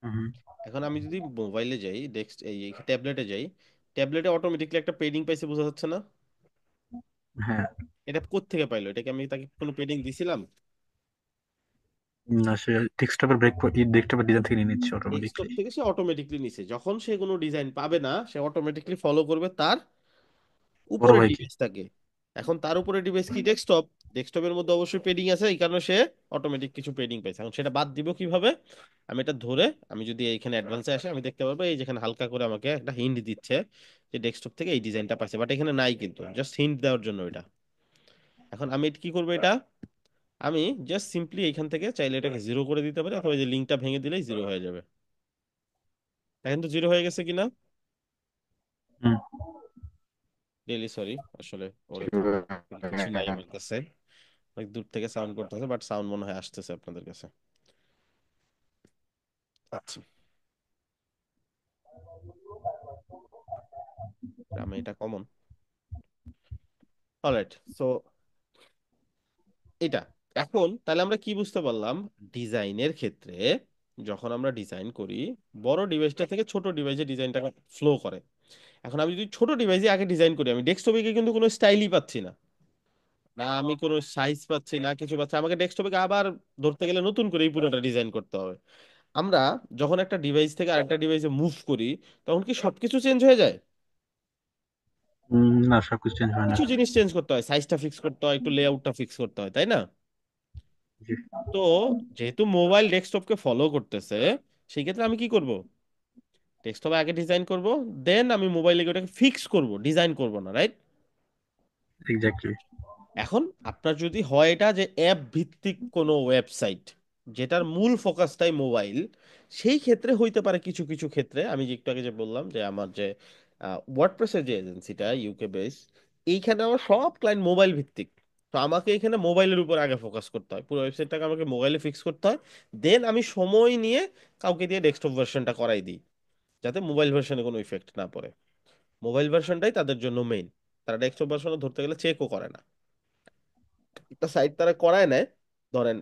হুম। এখন আমি যদি মোবাইলে যাই, ডেস্ক এই ট্যাবলেটে যাই, ট্যাবলেটে অটোমেটিকলি একটা পেডিং পাইছে, বোঝা যাচ্ছে না? হ্যাঁ। এটা কোত্থেকে পাইলো? এটাকে আমি তাকে কোনো পেডিং দিছিলাম? না, সে ডেস্কটপের ডেস্কটপের ডিজাইন থেকে নিয়ে নিচ্ছে ডেস্কটপ অটোমেটিকলি। থেকে সে অটোমেটিকলি নিছে, যখন সে কোনো ডিজাইন পাবে না সে অটোমেটিকলি ফলো করবে তার বড় উপরের ভাইকে। ডিভাইসটাকে। এখন তার উপরে ডিভাইস কি, ডেস্কটপ। ডেস্কটপের মধ্যে অবশ্যই পেডিং আছে, এই কারণে সে অটোমেটিক কিছু পেডিং পাইছে। এখন সেটা বাদ দিব কিভাবে? আমি এটা ধরে, আমি যদি এইখানে অ্যাডভান্সে আসে আমি দেখতে পারবো এই যেখানে হালকা করে আমাকে একটা হিন্ট দিচ্ছে যে ডেস্কটপ থেকে এই ডিজাইনটা পাইছে, বাট এখানে নাই, কিন্তু জাস্ট হিন্ট দেওয়ার জন্য এটা। এখন আমি কি করবো এটা, আমি জাস্ট সিম্পলি এখান থেকে চাইলে এটাকে জিরো করে দিতে পারি, অথবা এই যে লিঙ্কটা ভেঙে দিলেই জিরো হয়ে যাবে। এখন তো জিরো হয়ে গেছে কিনা? হুম। রিয়েলি সরি, আসলে ওরকম কিছু নাই আমার কাছে। অনেক দূর থেকে সাউন্ড করতেছে, বাট সাউন্ড মনে হয় আসতেছে আপনাদের কাছে। আচ্ছা, আমি এটা কমন। অলরাইট, সো এটা, এখন তাহলে আমরা কি বুঝতে পারলাম, ডিজাইনের ক্ষেত্রে যখন আমরা ডিজাইন করি বড় ডিভাইসটা থেকে ছোট ডিভাইসে ডিজাইনটা ফ্লো করে। এখন আমি যদি ছোট ডিভাইসে আগে ডিজাইন করি, আমি ডেস্কটপে গিয়ে কিন্তু কোনো স্টাইলই পাচ্ছি না, না আমি কোনো সাইজ পাচ্ছি না, কিছু পাচ্ছি, আমাকে ডেস্কটপে আবার ধরতে গেলে নতুন করে এই পুরোটা ডিজাইন করতে হবে। আমরা যখন একটা ডিভাইস থেকে আরেকটা ডিভাইসে মুভ করি, তখন কি সবকিছু চেঞ্জ হয়ে যায়? না, সবকিছু চেঞ্জ হয় না। কিছু জিনিস চেঞ্জ করতে হয়, সাইজটা ফিক্স করতে হয়, একটু লেআউটটা ফিক্স করতে হয়, তাই না? জি। তো যেহেতু মোবাইল ডেস্কটপকে ফলো করতেছে, সেই ক্ষেত্রে আমি কি করব, ডেস্কটপে আগে ডিজাইন করব, দেন আমি মোবাইলে গিয়ে ওটাকে ফিক্স করব, ডিজাইন করব না, রাইট? এক্স্যাক্টলি। এখন আপনার যদি হয় এটা যে অ্যাপ ভিত্তিক কোনো ওয়েবসাইট যেটার মূল ফোকাসটাই মোবাইল, সেই ক্ষেত্রে হইতে পারে কিছু কিছু ক্ষেত্রে, আমি যে একটু আগে যে বললাম যে আমার যে ওয়ার্ডপ্রেসের যে এজেন্সিটা ইউকে বেস, এইখানে আমার সব ক্লায়েন্ট মোবাইল ভিত্তিক। তো আমাকে এখানে মোবাইলের উপর আগে ফোকাস করতে হয়, পুরো ওয়েবসাইটটাকে আমাকে মোবাইলে ফিক্স করতে হয়, দেন আমি সময় নিয়ে কাউকে দিয়ে ডেস্কটপ ভার্সনটা করাই দিই, যাতে মোবাইল ভার্সনে কোনো ইফেক্ট না পড়ে। মোবাইল ভার্সনটাই তাদের জন্য মেইন, তারা ডেস্কটপ ভার্সনে ধরতে গেলে চেকও করে না। একটা সাইট তারা করায় নেয়, ধরেন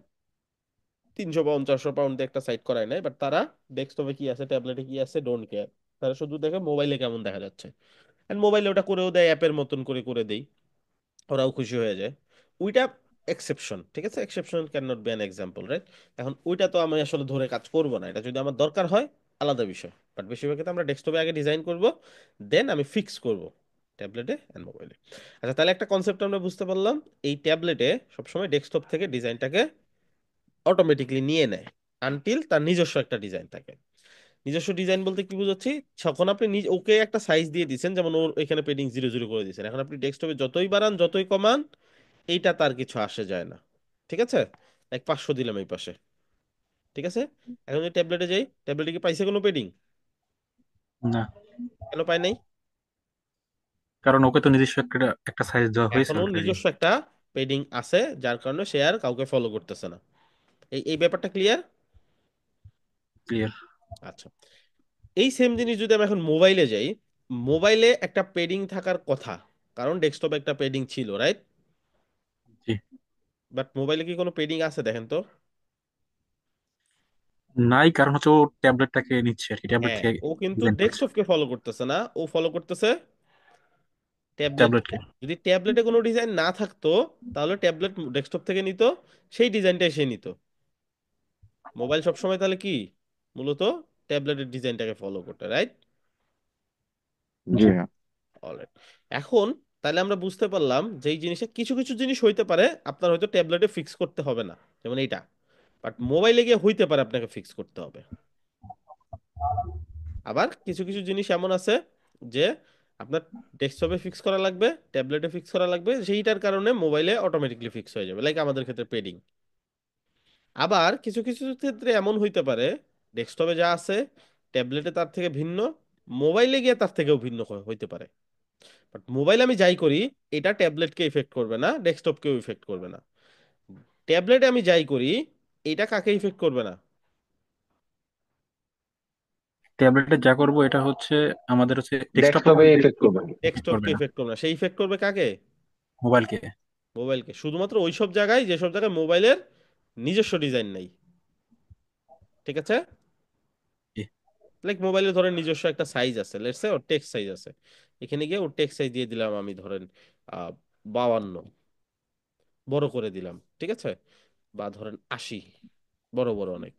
300 পাউন্ড 400 পাউন্ড দিয়ে একটা সাইট করায় নেয়, বাট তারা ডেস্কটপে কি আছে ট্যাবলেটে কি আছে ডোন্ট কেয়ার। তারা শুধু দেখে মোবাইলে কেমন দেখা যাচ্ছে, এন্ড মোবাইলে ওটা করেও দেয়, অ্যাপের মতন করে করে দেই, ওরাও খুশি হয়ে যায়। ওইটা এক্সেপশন, ঠিক আছে, exception can not be an example, right? এখন ওইটা তো আমি আসলে ধরে কাজ করব না, এটা যদি আমার দরকার হয় আলাদা বিষয়, বাট বেশিরভাগ ক্ষেত্রে আমরা ডেস্কটপে আগে ডিজাইন করব, দেন আমি ফিক্স করব ট্যাবলেটে এন্ড মোবাইলে। আচ্ছা, তাহলে একটা কনসেপ্ট আমরা বুঝতে পারলাম, এই ট্যাবলেটে সবসময় ডেস্কটপ থেকে ডিজাইনটাকে অটোমেটিকলি নিয়ে নেয় আনটিল তার নিজস্ব একটা ডিজাইন থাকে। নিজস্ব ডিজাইন বলতে কি বুঝাচ্ছি, যখন আপনি ওকে একটা সাইজ দিয়ে দিচ্ছেন, যেমন ওর এখানে পেডিং 0 0 করে দিচ্ছেন, এখন আপনি ডেস্কটপে যতই বাড়ান যতই কমান এইটা তার কিছু আসে যায় না, ঠিক আছে? 500 দিলাম এই পাশে, ঠিক আছে। এখন যদি ট্যাবলেটে যাই, ট্যাবলেটে কি পাইছে কোনো পেডিং? না, কেন পায় নাই? কারণ ওকে তো নিজস্ব একটা একটা সাইজ দেওয়া হয়েছে এখনো অলরেডি। নিজস্ব একটা পেডিং আছে, যার কারণে সে আর কাউকে ফলো করতেছে না। এই এই ব্যাপারটা ক্লিয়ার? ক্লিয়ার। আচ্ছা, এই সেম জিনিস যদি আমি এখন মোবাইলে যাই, মোবাইলে একটা পেডিং থাকার কথা, কারণ ডেস্কটপে একটা পেডিং ছিল, রাইট? জি। বাট মোবাইলে কি কোনো পেডিং আছে দেখেন তো? নাই, কারণ হচ্ছে ও ট্যাবলেটটাকে নিচ্ছে আর কি, ট্যাবলেট হ্যাঁ, থেকে ও কিন্তু ডিজাইন করছে। ডেস্কটপকে ফলো করতেছে না, ও ফলো করতেছে ট্যাবলেট, ট্যাবলেটকে। যদি ট্যাবলেটে কোনো ডিজাইন না থাকতো তাহলে ট্যাবলেট ডেস্কটপ থেকে নিত, সেই ডিজাইনটাই সে নিত। মোবাইল সবসময় তাহলে কি মূলত ট্যাবলেটের ডিজাইনটাকে ফলো করতে, রাইট? জি ভাইয়া। অলরাইট। এখন তাহলে আমরা বুঝতে পারলাম যে এই জিনিসটা কিছু কিছু জিনিস হইতে পারে আপনার হয়তো ট্যাবলেটে ফিক্স করতে হবে না, যেমন এইটা। বাট মোবাইলে গিয়ে হইতে পারে আপনাকে ফিক্স করতে হবে। আবার কিছু কিছু জিনিস এমন আছে যে আপনার ডেস্কটপে ফিক্স করা লাগবে, ট্যাবলেটে ফিক্স করা লাগবে, সেইটার কারণে মোবাইলে অটোমেটিকলি ফিক্স হয়ে যাবে, লাইক আমাদের ক্ষেত্রে পেডিং। আবার কিছু কিছু ক্ষেত্রে এমন হইতে পারে ডেস্কটপে যা আছে ট্যাবলেটে তার থেকে ভিন্ন, মোবাইলে গিয়ে তার থেকেও ভিন্ন হইতে পারে। বাট মোবাইল আমি যাই করি এটা ট্যাবলেটকে ইফেক্ট করবে না, ডেস্কটপকেও ইফেক্ট করবে না। ট্যাবলেটে আমি যাই করি এটা কাকে ইফেক্ট করবে না? ট্যাবলেটে যা করবো এটা হচ্ছে আমাদের হচ্ছে ডেস্কটপে ডেস্কটপে এফেক্ট করবে। করবে ডেস্কটপকে না, ইফেক্ট করবে না, সেই ইফেক্ট করবে কাকে? মোবাইলকে। মোবাইলকে। শুধুমাত্র ওই সব জায়গায় যেসব জায়গায় মোবাইলের নিজস্ব ডিজাইন নাই, ঠিক আছে? লাইক মোবাইলে ধরেন নিজস্ব একটা সাইজ আছে, let's say or text size আছে, এখানে গিয়ে ওর টেক্সট সাইজ দিয়ে দিলাম আমি ধরেন 52, বড় করে দিলাম, ঠিক আছে? বা ধরেন 80, বড় বড় অনেক।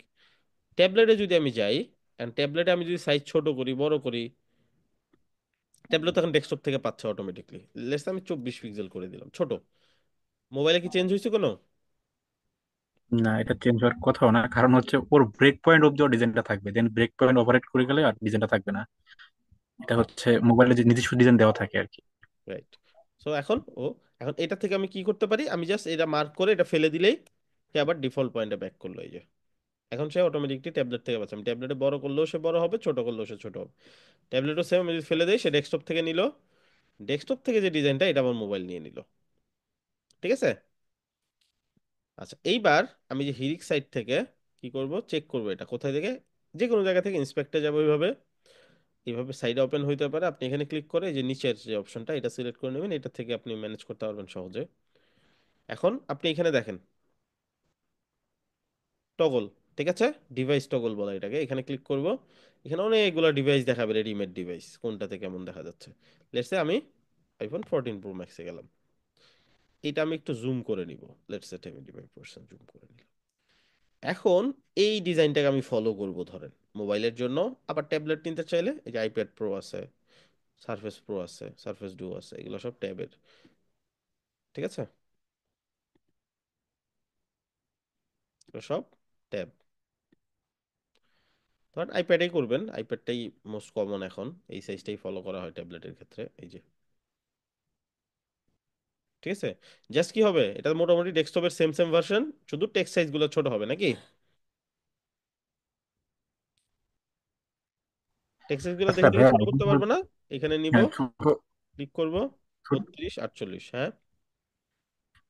ট্যাবলেটে যদি আমি যাই, এন্ড ট্যাবলেটে আমি যদি সাইজ ছোট করি বড় করি, ট্যাবলেট তখন ডেস্কটপ থেকে পাচ্ছে অটোমেটিকলি। লেটস আমি 24 পিক্সেল করে দিলাম, ছোট। মোবাইলে কি চেঞ্জ হয়েছে কোনো? না, এটা চেঞ্জ হওয়ার কথাও না, কারণ হচ্ছে ওর ব্রেক পয়েন্ট অব্দি ওর ডিজাইনটা থাকবে, দেন ব্রেক পয়েন্ট ওভাররাইড করে গেলে আর ডিজাইনটা থাকবে না। এটা হচ্ছে মোবাইলে যে নিজস্ব ডিজাইন দেওয়া থাকে আর কি। রাইট। সো এখন এটা থেকে আমি কি করতে পারি, আমি জাস্ট এটা মার্ক করে এটা ফেলে দিলেই সে আবার ডিফল্ট পয়েন্টে ব্যাক করলো, এই যে এখন সে অটোমেটিকলি ট্যাবলেট থেকে পাচ্ছে। আমি ট্যাবলেটে বড় করলেও সে বড় হবে, ছোট করলেও সে ছোট হবে। ট্যাবলেটও সেম, আমি যদি ফেলে দেই সে ডেস্কটপ থেকে নিল, ডেস্কটপ থেকে যে ডিজাইনটা এটা আমার মোবাইল নিয়ে নিল, ঠিক আছে? আচ্ছা, এইবার আমি যে হিরিক সাইট থেকে কি করব, চেক করব এটা কোথায় থেকে, যে কোনো জায়গা থেকে ইন্সপেক্টর যাবে ওইভাবে, এইভাবে সাইড ওপেন হইতে পারে। আপনি এখানে ক্লিক করে এই যে নিচের যে অপশনটা এটা সিলেক্ট করে নেবেন, এটা থেকে আপনি ম্যানেজ করতে পারবেন সহজে। এখন আপনি এখানে দেখেন টগল, ঠিক আছে? ডিভাইস টগল বলা এটাকে, এখানে ক্লিক করব। এখানে অনেকগুলো ডিভাইস দেখাবে, রেডিমেড ডিভাইস কোনটাতে কেমন দেখা যাচ্ছে। লেটস সে আমি আইফোন 14 প্রো ম্যাক্সে গেলাম, এটা আমি একটু জুম করে নিব, লেটস সে 75% জুম করে নিলাম। এখন এই ডিজাইনটাকে আমি ফলো করব ধরেন মোবাইলের জন্য। আবার ট্যাবলেট নিতে চাইলে এই যে আইপ্যাড প্রো আছে, সারফেস প্রো আছে, সারফেস ডুও আছে, এগুলো সব ট্যাবের, ঠিক আছে? এগুলো সব ট্যাব। ধরেন আইপ্যাডেই করবেন, আইপ্যাডটাই মোস্ট কমন এখন, এই সাইজটাই ফলো করা হয় ট্যাবলেটের ক্ষেত্রে, এই যে, ঠিক আছে? জাস্ট কি হবে, এটা মোটামুটি ডেস্কটপের সেম সেম ভার্সন, শুধু টেক্সট সাইজ গুলো ছোট হবে নাকি? টেক্সট সাইজ গুলো আচ্ছা দেখে দেখে ভাইয়া, ছোট করতে পারবো না? এখানে নিব, হ্যাঁ, ছোট ক্লিক করব, ছোট 32 48, হ্যাঁ।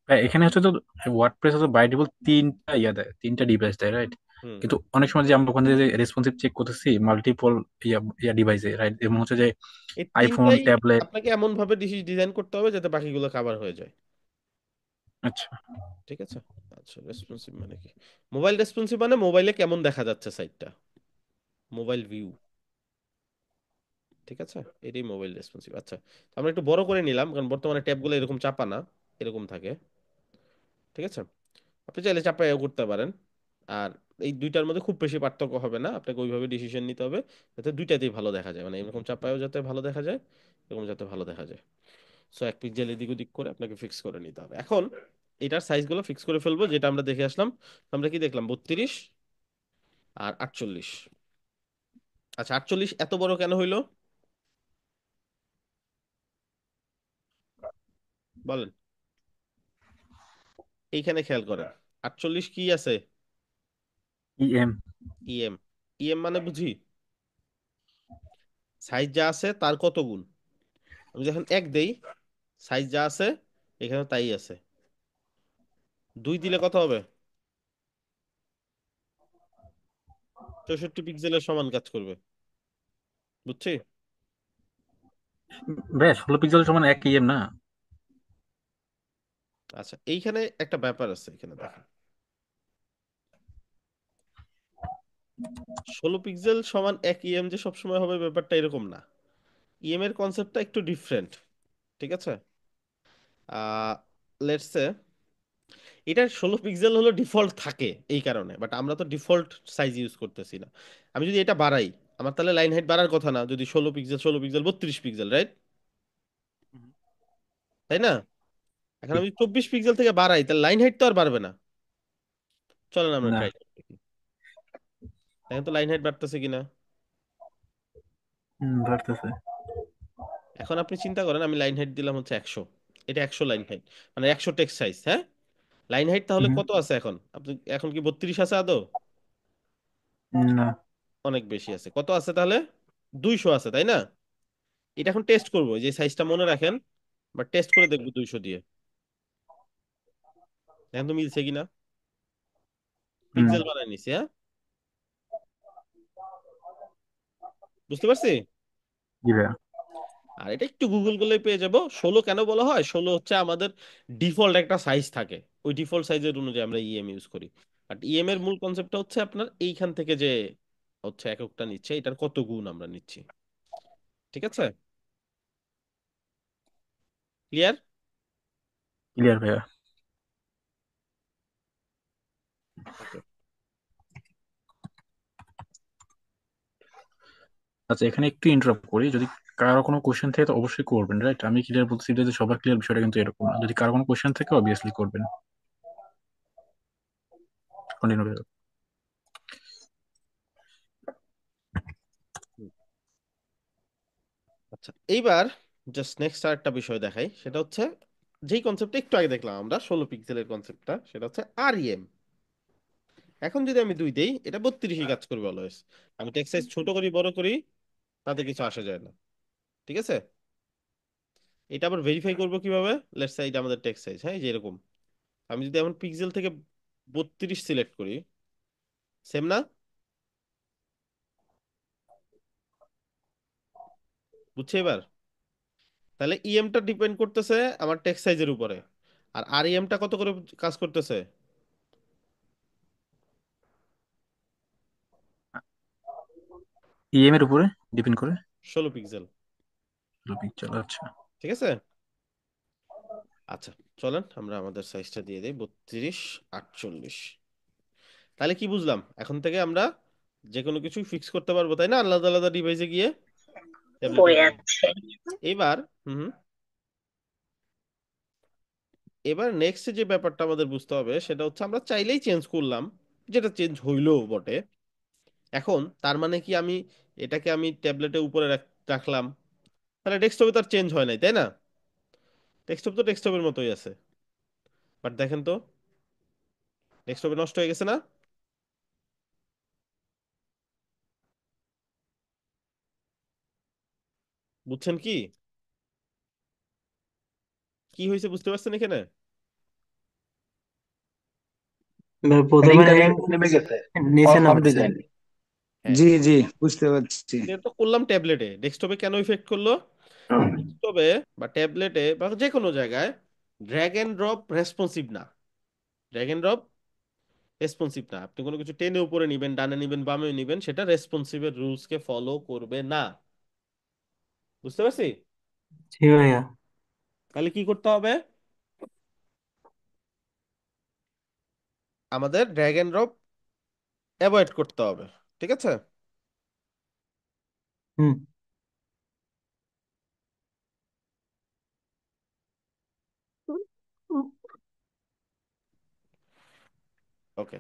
ভাইয়া, এখানে হচ্ছে তো ওয়ার্ডপ্রেস হচ্ছে বাই ডিফল্ট তিনটা ইয়া দেয়, তিনটা ডিভাইস দেয়, রাইট? হুম। কিন্তু অনেক সময় যে আমরা ওখানে যে রেসপন্সিভ চেক করতেছি মাল্টিপল ইয়া ইয়া ডিভাইসে, রাইট? এবং হচ্ছে যে এই আইফোন, তিনটাই ট্যাবলেট। আপনাকে এমন ভাবে ডিজাইন করতে হবে যাতে বাকিগুলো কভার হয়ে যায়, আচ্ছা। ঠিক আছে? আচ্ছা, রেসপন্সিভ মানে কি? মোবাইল রেসপন্সিভ মানে মোবাইলে কেমন দেখা যাচ্ছে সাইটটা, মোবাইল ভিউ, ঠিক আছে? এটাই মোবাইল রেসপন্সিভ। আচ্ছা, তো আমরা একটু বড় করে নিলাম কারণ বর্তমানে ট্যাবগুলো এরকম চাপা না, এরকম থাকে, ঠিক আছে? আপনি চাইলে চাপাইও করতে পারেন। আর এই দুইটার মধ্যে খুব বেশি পার্থক্য হবে না, আপনাকে ওইভাবে ডিসিশন নিতে হবে যাতে দুইটাতেই ভালো দেখা যায়, মানে এরকম চাপায়ও যাতে ভালো দেখা যায়, এরকম যাতে ভালো দেখা যায়। সো 1 পিক্সেল এদিক ওদিক করে আপনাকে ফিক্স করে নিতে হবে। এখন এটার সাইজগুলো ফিক্স করে ফেলবো, যেটা আমরা দেখে আসলাম। আমরা কি দেখলাম, 32 আর 48। আচ্ছা, 48 এত বড় কেন হইলো বলেন? এইখানে খেয়াল করেন, 48 কি আছে? ইএম। ইএম। ইএম মানে বুঝি সাইজ যা আছে তার কত গুণ। আমি যখন 1 দেই, সাইজ যা আছে এখানে তাই আছে। 2 দিলে কত হবে? 64 পিক্সেলের সমান কাজ করবে, বুঝছি? ভাইয়া, 16 পিক্সেল সমান 1 ইএম না? আচ্ছা, এইখানে একটা ব্যাপার আছে, এখানে দেখেন 16 পিক্সেল সমান 1 ইএম যে সবসময় হবে ব্যাপারটা এরকম না। ইএম এর কনসেপ্টটা একটু ডিফারেন্ট। ঠিক আছে। লেটস সে এটা 16 পিক্সেল হলো ডিফল্ট থাকে এই কারণে, বাট আমরা তো ডিফল্ট সাইজ ইউজ করতেছি না। আমি যদি এটা বাড়াই, আমার তাহলে লাইন হাইট বাড়ার কথা না, যদি 16 পিক্সেল 16 পিক্সেল 32 পিক্সেল, রাইট? হুম। তাই না? এখন ঠিক। আমি 24 পিক্সেল থেকে বাড়াই, তাহলে লাইন হাইট তো আর বাড়বে না। চলেন আমরা না। ট্রাই করি দেখি। দেখেন তো লাইন হাইট বাড়তেছে কিনা। বাড়তেছে। এখন আপনি চিন্তা করেন, আমি লাইন হাইট দিলাম হচ্ছে 100, এটা 100 লাইন হাইট, মানে 100 টেক্সট সাইজ, হ্যাঁ? লাইন হাইট তাহলে হুম। কত আছে এখন আপনি, এখন কি 32 আছে আদৌ? না। অনেক বেশি আছে। কত আছে তাহলে? 200 আছে, তাই না? এটা এখন টেস্ট করবো, যে সাইজটা মনে রাখেন, বা টেস্ট করে দেখবো 200 দিয়ে। দেখেন তো মিলছে কিনা। হুম। পিক্সেল বানায় নিছি, হ্যাঁ? বুঝতে পারছি। জি ভাইয়া। আর এটা একটু গুগল করলে পেয়ে যাবো। 16 কেন বলা হয়? 16 হচ্ছে আমাদের ডিফল্ট একটা সাইজ থাকে, ওই ডিফল্ট সাইজের অনুযায়ী আমরা ইএম ইউজ করি। বাট ইএম এর মূল কনসেপ্টটা হচ্ছে আপনার এইখান থেকে যে হচ্ছে এককটা নিচ্ছে, এটার কত গুণ আমরা নিচ্ছি। ঠিক আছে, ক্লিয়ার? ক্লিয়ার ভাইয়া। ওকে। আচ্ছা, এখানে একটু ইন্টারাপ্ট করি, যদি কারো কোনো কোশ্চেন থাকে তো অবশ্যই করবেন, রাইট? আমি ক্লিয়ার বলছি, যদি সবার ক্লিয়ার, বিষয়টা কিন্তু এরকম না। যদি কারো কোনো কোশ্চেন থাকে অবভিয়াসলি করবেন। কন্টিনিউ ভাইয়া। আচ্ছা, এইবার জাস্ট নেক্সট আরেকটা বিষয় দেখাই, সেটা হচ্ছে যেই কনসেপ্টটা একটু আগে দেখলাম আমরা, 16 পিক্সেলের কনসেপ্টটা, সেটা হচ্ছে আরইএম। এখন যদি আমি 2 দেই, এটা 32ই কাজ করবে অলওয়েজ। আমি টেক্সট সাইজ ছোট করি বড় করি, তাতে কিছু আসে যায় না। ঠিক আছে। এটা আবার ভেরিফাই করবো কিভাবে? লেটস সে এটা আমাদের টেক্সট সাইজ, হ্যাঁ, এই যে এরকম। আমি যদি এখন পিক্সেল থেকে 32 সিলেক্ট করি, সেম না? বুঝছি এবার? তাহলে ইএমটা ডিপেন্ড করতেছে আমার টেক্সট সাইজের উপরে, আর আরইএমটা কত করে কাজ করতেছে? ইএম এর উপরে ডিপেন্ড করে। 16 পিক্সেল। পিকচার, আচ্ছা। ঠিক আছে। আচ্ছা, চলেন আমরা আমাদের সাইজটা দিয়ে দিই 32 48। তাহলে কি বুঝলাম? এখন থেকে আমরা যে কোনো কিছু ফিক্স করতে পারবো, তাই না, আলাদা আলাদা ডিভাইসে গিয়ে, ট্যাবলেটে বই গিয়ে। আছে। এবার হুম হুম, এবার নেক্সট যে ব্যাপারটা আমাদের বুঝতে হবে সেটা হচ্ছে, আমরা চাইলেই চেঞ্জ করলাম, যেটা চেঞ্জ হইলো বটে। এখন তার মানে কি আমি এটাকে আমি ট্যাবলেটের উপরে রাখলাম, তাহলে ডেস্কটপে তার চেঞ্জ হয় নাই, তাই না? ডেস্কটপ তো ডেস্কটপের মতোই আছে। বাট দেখেন তো, ডেস্কটপে নষ্ট হয়ে গেছে না? বুঝছেন কি কি হয়েছে, বুঝতে পারছেন এখানে? প্রথমে হেডিংটা হ্যাং নেমে গেছে। নিচে অফ নামছে। ডিজাইন। হ্যাঁ, জি জি, বুঝতে পারছি। এটা তো করলাম ট্যাবলেটে, ডেস্কটপে কেন ইফেক্ট করলো? ডেস্কটপে বা ট্যাবলেটে বা যে কোনো জায়গায় ড্র্যাগ এন্ড ড্রপ রেসপন্সিভ না। ড্র্যাগ এন্ড ড্রপ রেসপন্সিভ না। আপনি কোনো কিছু টেনে উপরে নিবেন, ডানে নিবেন, বামে নিবেন, সেটা রেসপন্সিভের রুলস কে ফলো করবে না। বুঝতে পারছি? জি ভাইয়া। তাহলে কি করতে হবে? আমাদের ড্র্যাগ এন্ড ড্রপ অ্যাভয়েড করতে হবে। ঠিক আছে। হুম। ওকে।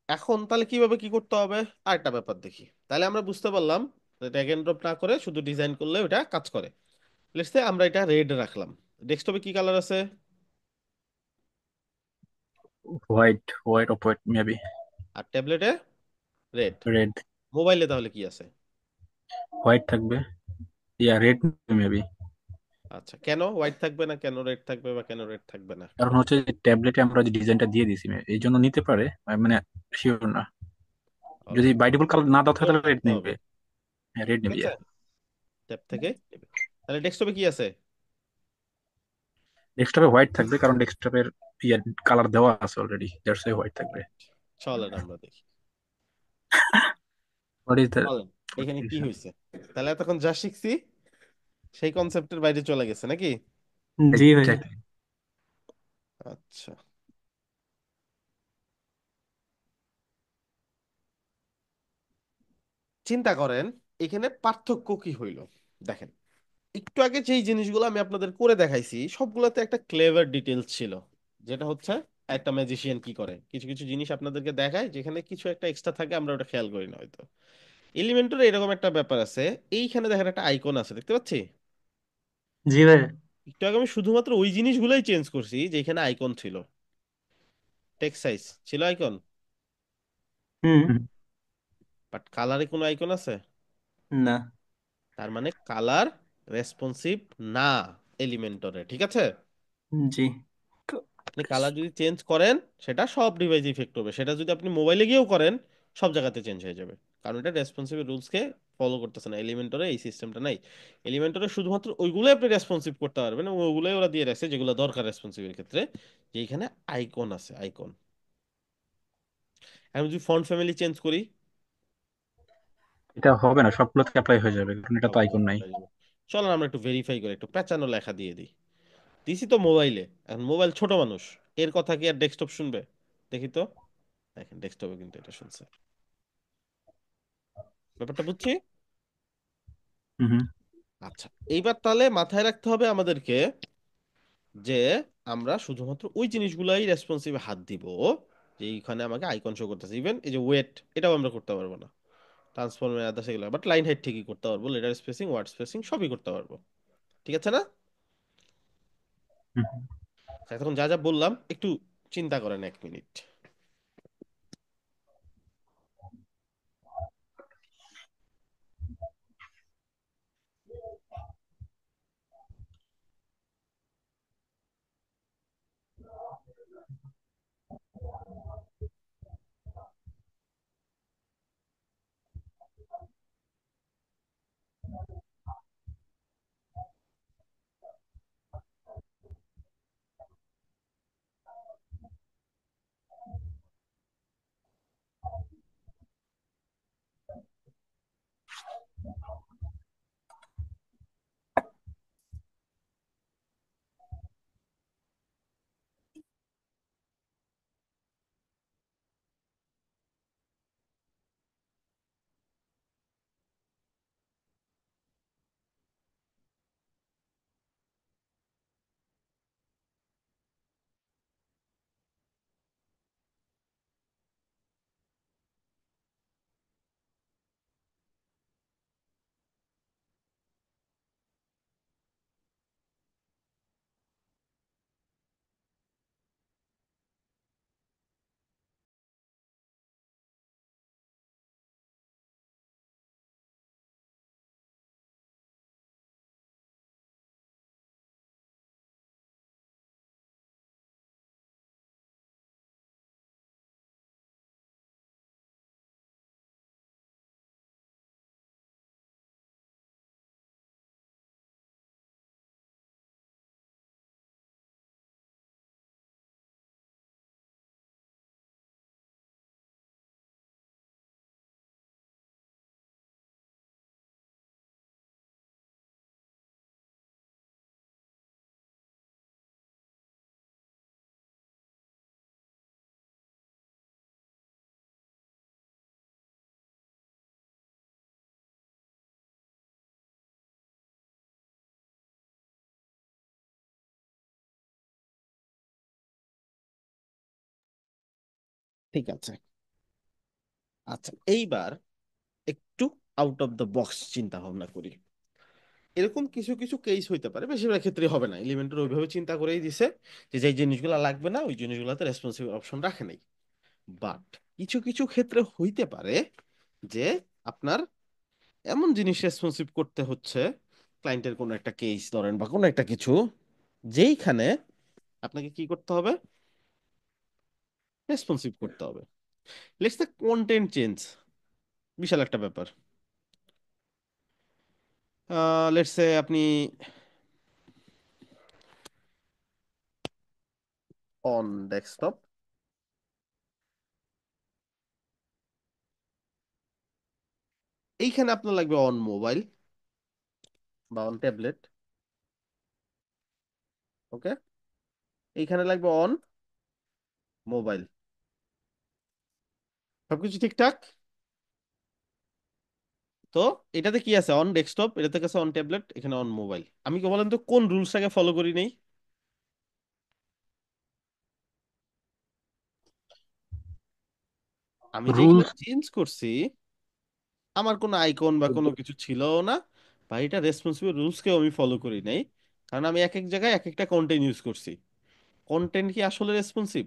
এখন তাহলে কিভাবে কি করতে হবে? আরেকটা ব্যাপার দেখি। তাহলে আমরা বুঝতে পারলাম ড্র্যাগ এন্ড ড্রপ না করে শুধু ডিজাইন করলে ওটা কাজ করে। লেটস সে আমরা এটা রেড রাখলাম। ডেস্কটপে কি কালার আছে? White, white off white maybe. আর ট্যাবলেটে রেড। রেড। মোবাইলে তাহলে কি আছে? হোয়াইট থাকবে, ইয়া রেড মেবি। আচ্ছা, কেন হোয়াইট থাকবে না, কেন রেড থাকবে, বা কেন রেড থাকবে না? কারণ হচ্ছে যে ট্যাবলেটে আমরা যে ডিজাইনটা দিয়ে দিছি, এই জন্য নিতে পারে, মানে শিওর না। যদি অলরাইট, বাই ডিফল্ট কালার না দেওয়া থাকে তাহলে রেড দেখতে হবে। নেবে। হ্যাঁ, রেড ঠিক নেবে। আছে, ট্যাব থেকে নেবে। তাহলে ডেস্কটপে কি আছে? ডেস্কটপে হোয়াইট থাকবে, কারণ ডেস্কটপের ইয়ার কালার দেওয়া আছে অলরেডি, দ্যাটস ওয়াই হোয়াইট থাকবে। Right. চলেন আমরা দেখি। হোয়াট ইজ দ্য বলেন এখানে কি কনফিউশন? হয়েছে। তাহলে এতক্ষণ যা শিখছি সেই কনসেপ্টের বাইরে চলে গেছে নাকি? জি ভাইয়া। এক্স্যাক্টলি। আচ্ছা, চিন্তা করেন এখানে পার্থক্য কি হইল। দেখেন, একটু আগে যেই জিনিসগুলো আমি আপনাদের করে দেখাইছি সবগুলোতে একটা ক্লেভার ডিটেলস ছিল, যেটা হচ্ছে একটা ম্যাজিশিয়ান কি করে, কিছু কিছু জিনিস আপনাদেরকে দেখায় যেখানে কিছু একটা এক্সট্রা থাকে, আমরা ওটা খেয়াল করি না হয়তো। এলিমেন্টের এরকম একটা ব্যাপার আছে, এইখানে দেখেন একটা আইকন আছে, দেখতে পাচ্ছি? জি ভাইয়া। একটু আগে আমি শুধুমাত্র ওই জিনিসগুলোই চেঞ্জ করছি যেখানে আইকন ছিল। টেক্সট সাইজ ছিল আইকন, হুম। বাট কালারে কোনো আইকন আছে? না। তার মানে কালার রেসপন্সিভ না এলিমেন্টরে, ঠিক আছে? জি। আপনি কালার যদি চেঞ্জ করেন সেটা সব ডিভাইসে ইফেক্ট হবে, সেটা যদি আপনি মোবাইলে গিয়েও করেন সব জায়গাতে চেঞ্জ হয়ে যাবে, কারণ এটা রেসপন্সিভ রুলসকে ফলো করতেছে না। এলিমেন্টরে এই সিস্টেমটা নাই। এলিমেন্টরে শুধুমাত্র ওইগুলোই আপনি রেসপন্সিভ করতে পারবেন এবং ওইগুলোই ওরা দিয়ে রাখছে যেগুলো দরকার রেসপন্সিভের ক্ষেত্রে, যে এখানে আইকন আছে, আইকন। আমি যদি ফন্ট ফ্যামিলি চেঞ্জ করি, এটা হবে না, সবগুলোতে অ্যাপ্লাই হয়ে যাবে কারণ এটা তো সবগুলো আইকন নাই। apply হবে। চলেন আমরা একটু ভেরিফাই করি, একটু পেঁচানো লেখা দিয়ে দিই। দিছি তো মোবাইলে, এখন মোবাইল ছোট মানুষ, এর কথা কি আর ডেস্কটপ শুনবে? দেখি তো। দেখেন ডেস্কটপে কিন্তু এটা শুনছে। ব্যাপারটা বুঝছি। হুম হুম। আচ্ছা, এইবার তাহলে মাথায় রাখতে হবে আমাদেরকে যে আমরা শুধুমাত্র ওই জিনিসগুলাই রেসপন্সিভে হাত দিব যে এইখানে আমাকে আইকন শো করতেছে। ইভেন এই যে ওয়েট, এটাও আমরা করতে পারবো না, ট্রান্সফর্মের আদার্স এগুলো, বাট লাইন হাইট ঠিকই করতে পারবো, লেটার স্পেসিং, ওয়ার্ড স্পেসিং সবই করতে পারবো, ঠিক আছে না? হুম হুম। এখন যা যা বললাম একটু চিন্তা করেন 1 মিনিট। ঠিক আছে, আচ্ছা এইবার একটু আউট অফ দ্য বক্স চিন্তা ভাবনা করি। এরকম কিছু কিছু কেস হইতে পারে, বেশিরভাগ ক্ষেত্রে হবে না, এলিমেন্টের ওইভাবে চিন্তা করেই দিছে যে যেই জিনিসগুলো লাগবে না ওই জিনিসগুলোতে রেসপন্সিভ অপশন রাখে নাই। বাট কিছু কিছু ক্ষেত্রে হইতে পারে যে আপনার এমন জিনিস রেসপন্সিভ করতে হচ্ছে, ক্লায়েন্টের কোনো একটা কেস ধরেন বা কোনো একটা কিছু, যেইখানে আপনাকে কি করতে হবে, রেসপন্সিভ করতে হবে। লেটস সে কন্টেন্ট চেঞ্জ, বিশাল একটা ব্যাপার। লেটস সে আপনি অন ডেস্কটপ, এইখানে আপনার লাগবে অন মোবাইল বা অন ট্যাবলেট। ওকে, এইখানে লাগবে অন মোবাইল। সবকিছু ঠিকঠাক। তো এটাতে কি আছে? অন ডেস্কটপ, এটাতে আছে অন ট্যাবলেট, এখানে অন মোবাইল। আমি কি বলেন তো কোন রুলসটাকে ফলো করি নেই? আমি যেগুলো রুলস। চেঞ্জ করছি, আমার কোনো আইকন বা কোনো কিছু ছিল না, বা এটা রেসপন্সিবল রুলসকেও আমি ফলো করি নাই। কারণ আমি এক এক জায়গায় এক একটা কন্টেন্ট ইউজ করছি। কন্টেন্ট কি আসলে রেসপন্সিভ?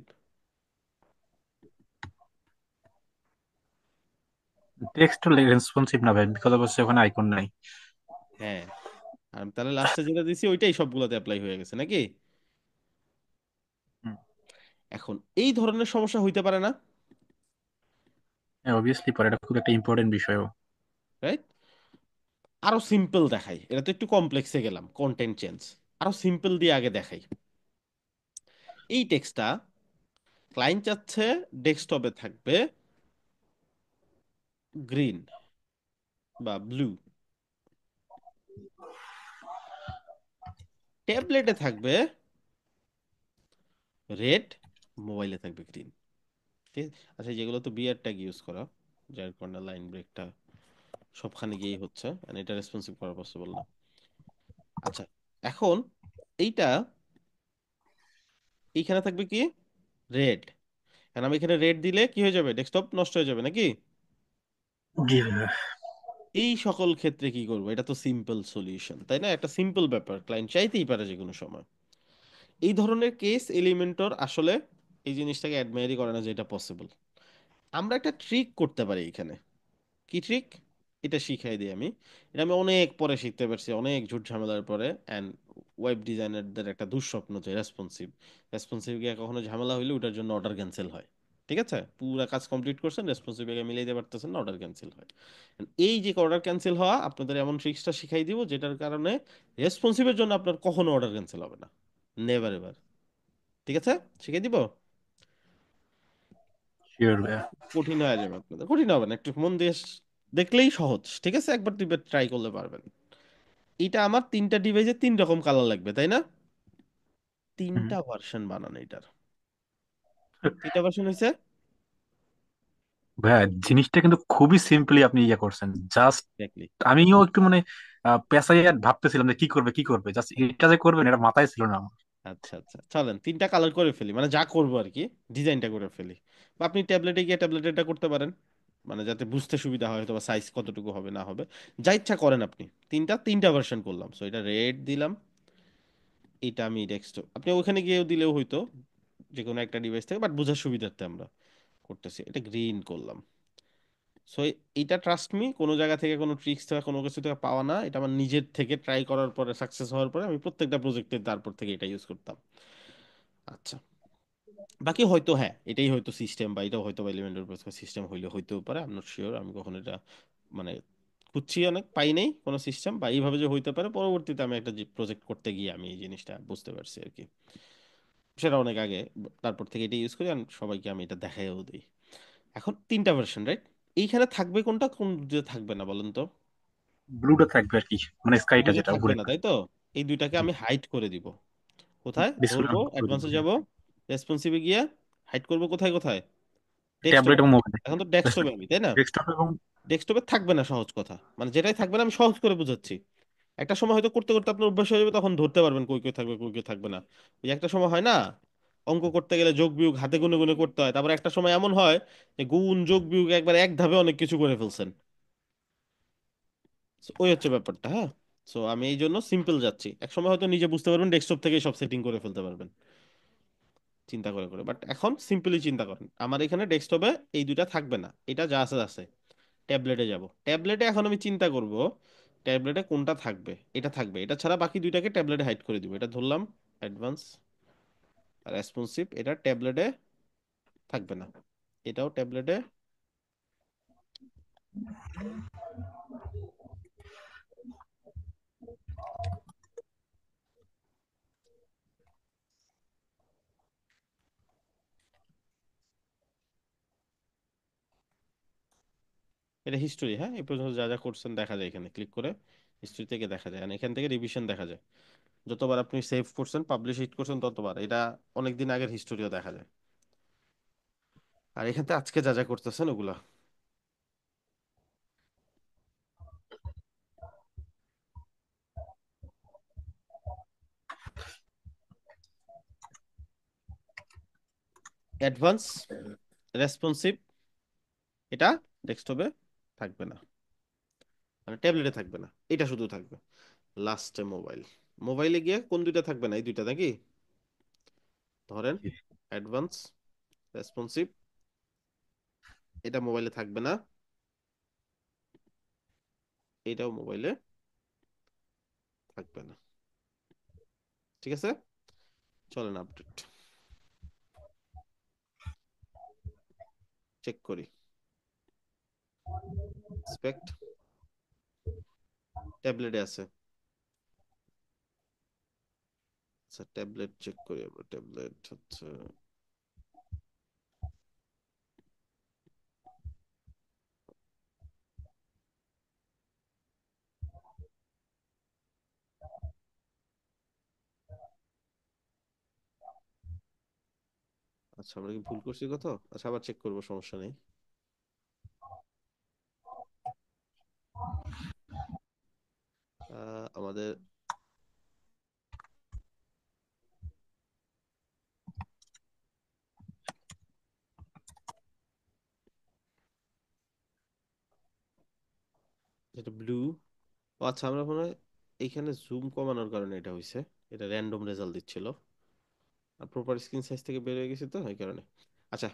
টেক্সট রেসপন্সিভ না ভাই, বিকজ অবশ্যই ওখানে আইকন নাই। হ্যাঁ। আর আমি তাহলে লাস্টে যেটা দিছি ওইটাই সবগুলোতে অ্যাপ্লাই হয়ে গেছে নাকি? এখন এই ধরনের সমস্যা হইতে পারে না, হ্যাঁ অবভিয়াসলি পরে, এটা খুব একটা ইম্পর্টেন্ট বিষয়ও। রাইট? আরো সিম্পল দেখাই, এটা তো একটু কমপ্লেক্সে গেলাম কন্টেন্ট চেঞ্জ। আরো সিম্পল দিয়ে আগে দেখাই। এই টেক্সটটা ক্লায়েন্ট চাচ্ছে ডেস্কটপে থাকবে গ্রিন বা ব্লু, ট্যাবলেটে থাকবে রেড, মোবাইলে থাকবে গ্রিন। ঠিক আছে? আচ্ছা, যেগুলো তো বিয়ার ট্যাগ ইউজ করা, যার কারণে লাইন ব্রেকটা সবখানে গিয়েই হচ্ছে, and এটা রেসপন্সিভ করা পসিবল না। আচ্ছা, এখন এইটা এইখানে থাকবে কি? রেড। কারণ আমি এখানে রেড দিলে কি হয়ে যাবে? ডেস্কটপ নষ্ট হয়ে যাবে নাকি? জি ভাইয়া। এই সকল ক্ষেত্রে কি করবো? এটা তো সিম্পল সলিউশন, তাই না? একটা সিম্পল ব্যাপার, ক্লায়েন্ট চাইতেই পারে যে কোনো সময়। এই ধরনের কেস এলিমেন্টর আসলে এই জিনিসটাকে অ্যাডমায়ারই করে না যে এটা পসিবল। আমরা একটা ট্রিক করতে পারি এখানে। কি ট্রিক? এটা শিখাই দিই আমি। এটা আমি অনেক পরে শিখতে পারছি, অনেক ঝুট ঝামেলার পরে। অ্যান্ড ওয়েব ডিজাইনারদের একটা দুঃস্বপ্ন যে রেসপন্সিভ, রেসপন্সিভ গিয়ে কখনো ঝামেলা হইলে ওটার জন্য অর্ডার ক্যান্সেল হয়। ঠিক আছে, পুরা কাজ কমপ্লিট করছেন, রেসপন্সিভ গিয়ে মিলাইতে পারতেছেন না, অর্ডার ক্যান্সেল হয়। And এই যে অর্ডার ক্যান্সেল হওয়া, আপনাদের এমন ট্রিক্সটা শিখাই দিব যেটার কারণে রেসপন্সিভের জন্য আপনার কখনো অর্ডার ক্যান্সেল হবে না। Never ever. ঠিক আছে, শিখাই দিব। শিওর ভাইয়া। কঠিন হয়ে যাবে আপনাদের, কঠিন হবে না, একটু মন দিয়ে দেখলেই সহজ। ঠিক আছে, একবার দুইবার ট্রাই করলে পারবেন। এটা আমার তিনটা ডিভাইসে তিন রকম কালার লাগবে, তাই না? হুম। তিনটা ভার্সন বানানো এটার। তিনটা ভার্সন হয়েছে। ভাইয়া জিনিসটা কিন্তু খুবই সিম্পলি আপনি ইয়ে করছেন, জাস্ট এক্স্যাক্টলি। আমিও একটু মানে পেঁচাই আর ভাবতেছিলাম যে কি করবে কি করবে, জাস্ট এটা যে করবেন এটা মাথায় ছিল না আমার। আচ্ছা আচ্ছা, চলেন তিনটা কালার করে ফেলি, মানে যা করবো আর কি, ডিজাইনটা করে ফেলি। বা আপনি ট্যাবলেটে গিয়ে ট্যাবলেটটা করতে পারেন, মানে যাতে বুঝতে সুবিধা হয়, হয়তো বা সাইজ কতটুকু হবে না হবে, যা ইচ্ছা করেন আপনি। তিনটা ভার্সন করলাম, সো এটা রেড দিলাম। এটা আমি ডেস্কটপ, আপনি ওখানে গিয়েও দিলেও হইতো, যে কোনো একটা ডিভাইস থেকে, বাট বোঝার সুবিধার্থে আমরা করতেছি। এটা গ্রিন করলাম। সো এটা ট্রাস্ট মি, কোনো জায়গা থেকে কোনো ট্রিক্স থেকে কোনো কিছু থেকে পাওয়া না, এটা আমার নিজের থেকে ট্রাই করার পরে সাকসেস হওয়ার পরে আমি প্রত্যেকটা প্রজেক্টে তারপর থেকে এটা ইউজ করতাম। আচ্ছা, বাকি হয়তো হ্যাঁ এটাই হয়তো সিস্টেম, বা এটাও হয়তো বা এলিমেন্টারি সিস্টেম হইলে হইতেও পারে, আই এম নট শিওর। আমি কখনো এটা মানে খুঁজছি, অনেক পাই নাই কোনো সিস্টেম, বা এইভাবে যে হইতে পারে পরবর্তীতে আমি একটা প্রজেক্ট করতে গিয়ে আমি এই জিনিসটা বুঝতে পারছি আর কি। সেটা অনেক আগে, তারপর থেকে এটা ইউজ করি আর সবাইকে আমি এটা দেখাইও দিই। এখন তিনটা ভার্সন, রাইট? এইখানে থাকবে কোনটা, কোন যে থাকবে না বলেন তো? ব্লুটা থাকবে আর কি, মানে স্কাইটা দুইটা যেটা থাকবে উপরে। না, তাই তো? এই দুইটাকে আমি হাইড করে দিব। কোথায় ডিসপ্লে ধরবো? অ্যাডভান্সে যাব, রেসপন্সিভে গিয়ে হাইড করব কোথায় কোথায়? ট্যাবলেট ডেস্কটপে। এবং মোবাইল। এখন তো ডেস্কটপে আমি, তাই না? ডেস্কটপ এবং ডেস্কটপে থাকবে না, সহজ কথা, মানে যেটাই থাকবে না আমি সহজ করে বুঝাচ্ছি। একটা সময় হয়তো করতে করতে আপনার অভ্যাস হয়ে যাবে, তখন ধরতে পারবেন কই কই থাকবে কই কই থাকবে না। ওই একটা সময় হয় না, অঙ্ক করতে গেলে যোগ বিয়োগ হাতে গুনে গুনে করতে হয়, তারপর একটা সময় এমন হয় যে গুণ যোগ বিয়োগ একবার এক ধাপে অনেক কিছু করে ফেলছেন। So, ওই হচ্ছে ব্যাপারটা, হ্যাঁ। সো আমি এই জন্য সিম্পল যাচ্ছি, এক সময় হয়তো নিজে বুঝতে পারবেন, ডেস্কটপ থেকে সব সেটিং করে ফেলতে পারবেন চিন্তা করে করে। বাট এখন সিম্পলি চিন্তা করেন, আমার এখানে ডেস্কটপে এই দুইটা থাকবে না, এটা যা আছে আছে। ট্যাবলেটে যাব, ট্যাবলেটে এখন আমি চিন্তা করব ট্যাবলেটে কোনটা থাকবে। এটা থাকবে, এটা ছাড়া বাকি দুইটাকে ট্যাবলেটে হাইড করে দিব। এটা ধরলাম অ্যাডভান্স আর রেসপন্সিভ, এটা ট্যাবলেটে থাকবে না, এটাও ট্যাবলেটে। এটা হিস্টোরি, হ্যাঁ, এই পর্যন্ত যা যা করছেন দেখা যায়, এখানে ক্লিক করে হিস্টোরি থেকে দেখা যায়, আর এখান থেকে রিভিশন দেখা যায়। যতবার আপনি সেভ করছেন পাবলিশ হিট করছেন ততবার এটা অনেকদিন আগের হিস্টোরিও দেখা যায়। আর এখান থেকে আজকে যা যা করতেছেন ওগুলা। অ্যাডভান্স, রেসপন্সিভ, এটা ডেস্কটপে থাকবে না, মানে ট্যাবলেটে থাকবে না, এটা শুধু থাকবে। লাস্টে মোবাইল, মোবাইলে গিয়ে কোন দুইটা থাকবে না, এই দুইটা নাকি? ধরেন অ্যাডভান্স, রেসপন্সিভ, এটা মোবাইলে থাকবে না, এটাও মোবাইলে থাকবে না। ঠিক আছে, চলেন আপডেট চেক করি। স্পেক্ট ট্যাবলেটে আছে। আচ্ছা ট্যাবলেট চেক করি আমরা, ট্যাবলেট হচ্ছে, আচ্ছা আমরা কি ভুল করছি কত? আচ্ছা আবার চেক করবো, সমস্যা নেই। আমাদের যেটা ব্লু, আচ্ছা আমরা মনে হয় এইখানে জুম কমানোর কারণে এটা হয়েছে, এটা র্যান্ডম রেজাল্ট দিচ্ছিল, আর প্রপার স্ক্রিন সাইজ থেকে বের হয়ে গেছে তো এই কারণে। আচ্ছা